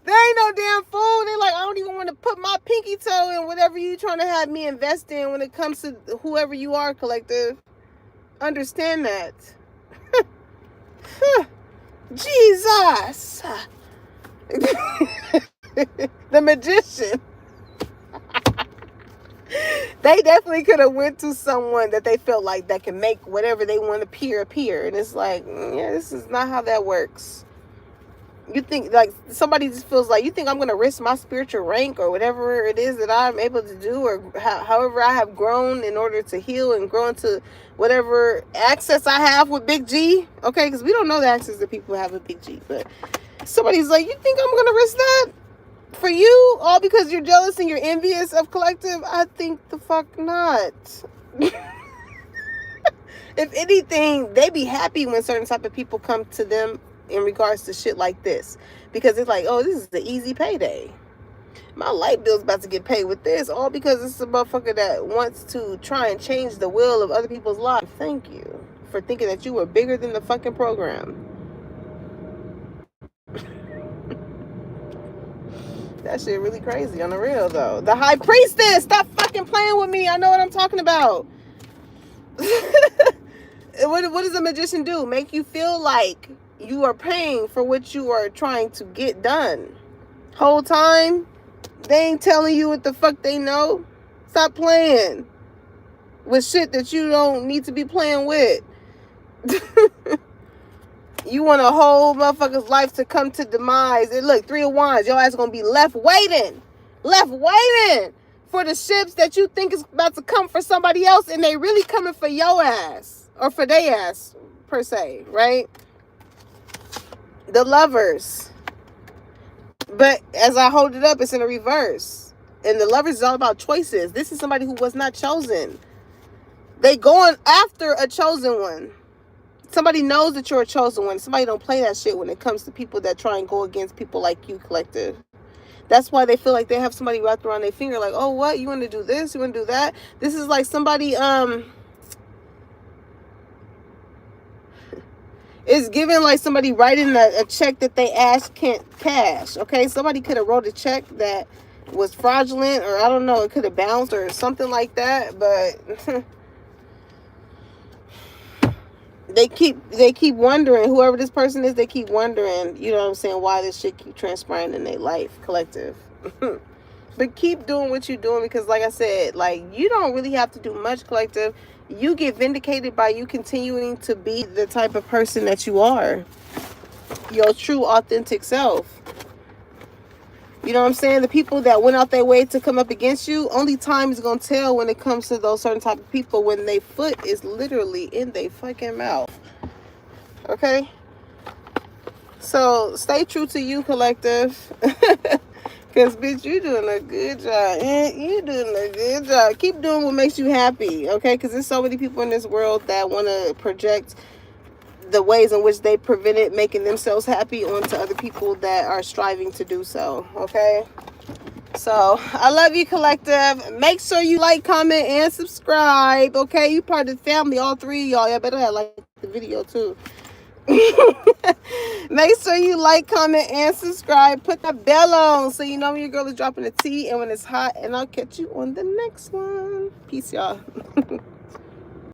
S1: They ain't no damn fool. They like, I don't even want to put my pinky toe in whatever you trying to have me invest in when it comes to whoever you are, collective. Understand that. Jesus. The Magician. They definitely could have went to someone that they felt like that can make whatever they want to appear. And it's like, yeah, this is not how that works. You think like somebody just feels like, you think I'm going to risk my spiritual rank or whatever it is that I'm able to do, or however I have grown in order to heal and grow into whatever access I have with Big G. Okay, because we don't know the access that people have with Big G. But somebody's like, you think I'm going to risk that for you, all because you're jealous and you're envious of collective? I think the fuck not. If anything, they be happy when certain type of people come to them in regards to shit like this, because it's like, oh, this is the easy payday. My light bill's about to get paid with this, all because it's a motherfucker that wants to try and change the will of other people's lives. Thank you for thinking that you were bigger than the fucking program. That shit really crazy on the real though. The High Priestess, stop fucking playing with me. I know what I'm talking about. What does a magician do? Make you feel like you are paying for what you are trying to get done. Whole time, they ain't telling you what the fuck they know. Stop playing with shit that you don't need to be playing with. You want a whole motherfucker's life to come to demise. And look, 3 of Wands, your ass gonna be left waiting for the ships that you think is about to come for somebody else, and they really coming for your ass, or for their ass per se, right? The Lovers, but as I hold it up, it's in a reverse, and the Lovers is all about choices. This is somebody who was not chosen. They going after a chosen one. Somebody knows that you're a chosen one. Somebody don't play that shit when it comes to people that try and go against people like you, collective. That's why they feel like they have somebody wrapped around their finger, like, oh, what? You want to do this? You want to do that? This is like somebody, it's given like somebody writing a check that they asked can't cash, okay? Somebody could have wrote a check that was fraudulent, or I don't know, it could have bounced or something like that, but... They keep wondering, whoever this person is, they keep wondering, you know what I'm saying, why this shit keep transpiring in their life, collective. But keep doing what you're doing, because like I said, like, you don't really have to do much, collective. You get vindicated by you continuing to be the type of person that you are. Your true, authentic self. You know what I'm saying? The people that went out their way to come up against you, only time is going to tell when it comes to those certain type of people, when their foot is literally in their fucking mouth. Okay? So, stay true to you, collective. Because, bitch, you're doing a good job. You're doing a good job. Keep doing what makes you happy, okay? Because there's so many people in this world that want to project the ways in which they prevented making themselves happy onto other people that are striving to do so, okay? So, I love you, collective. Make sure you like, comment, and subscribe, okay? You part of the family, all 3 of y'all. Y'all better have liked the video, too. Make sure you like, comment, and subscribe. Put that bell on so you know when your girl is dropping the tea and when it's hot. And I'll catch you on the next one. Peace, y'all.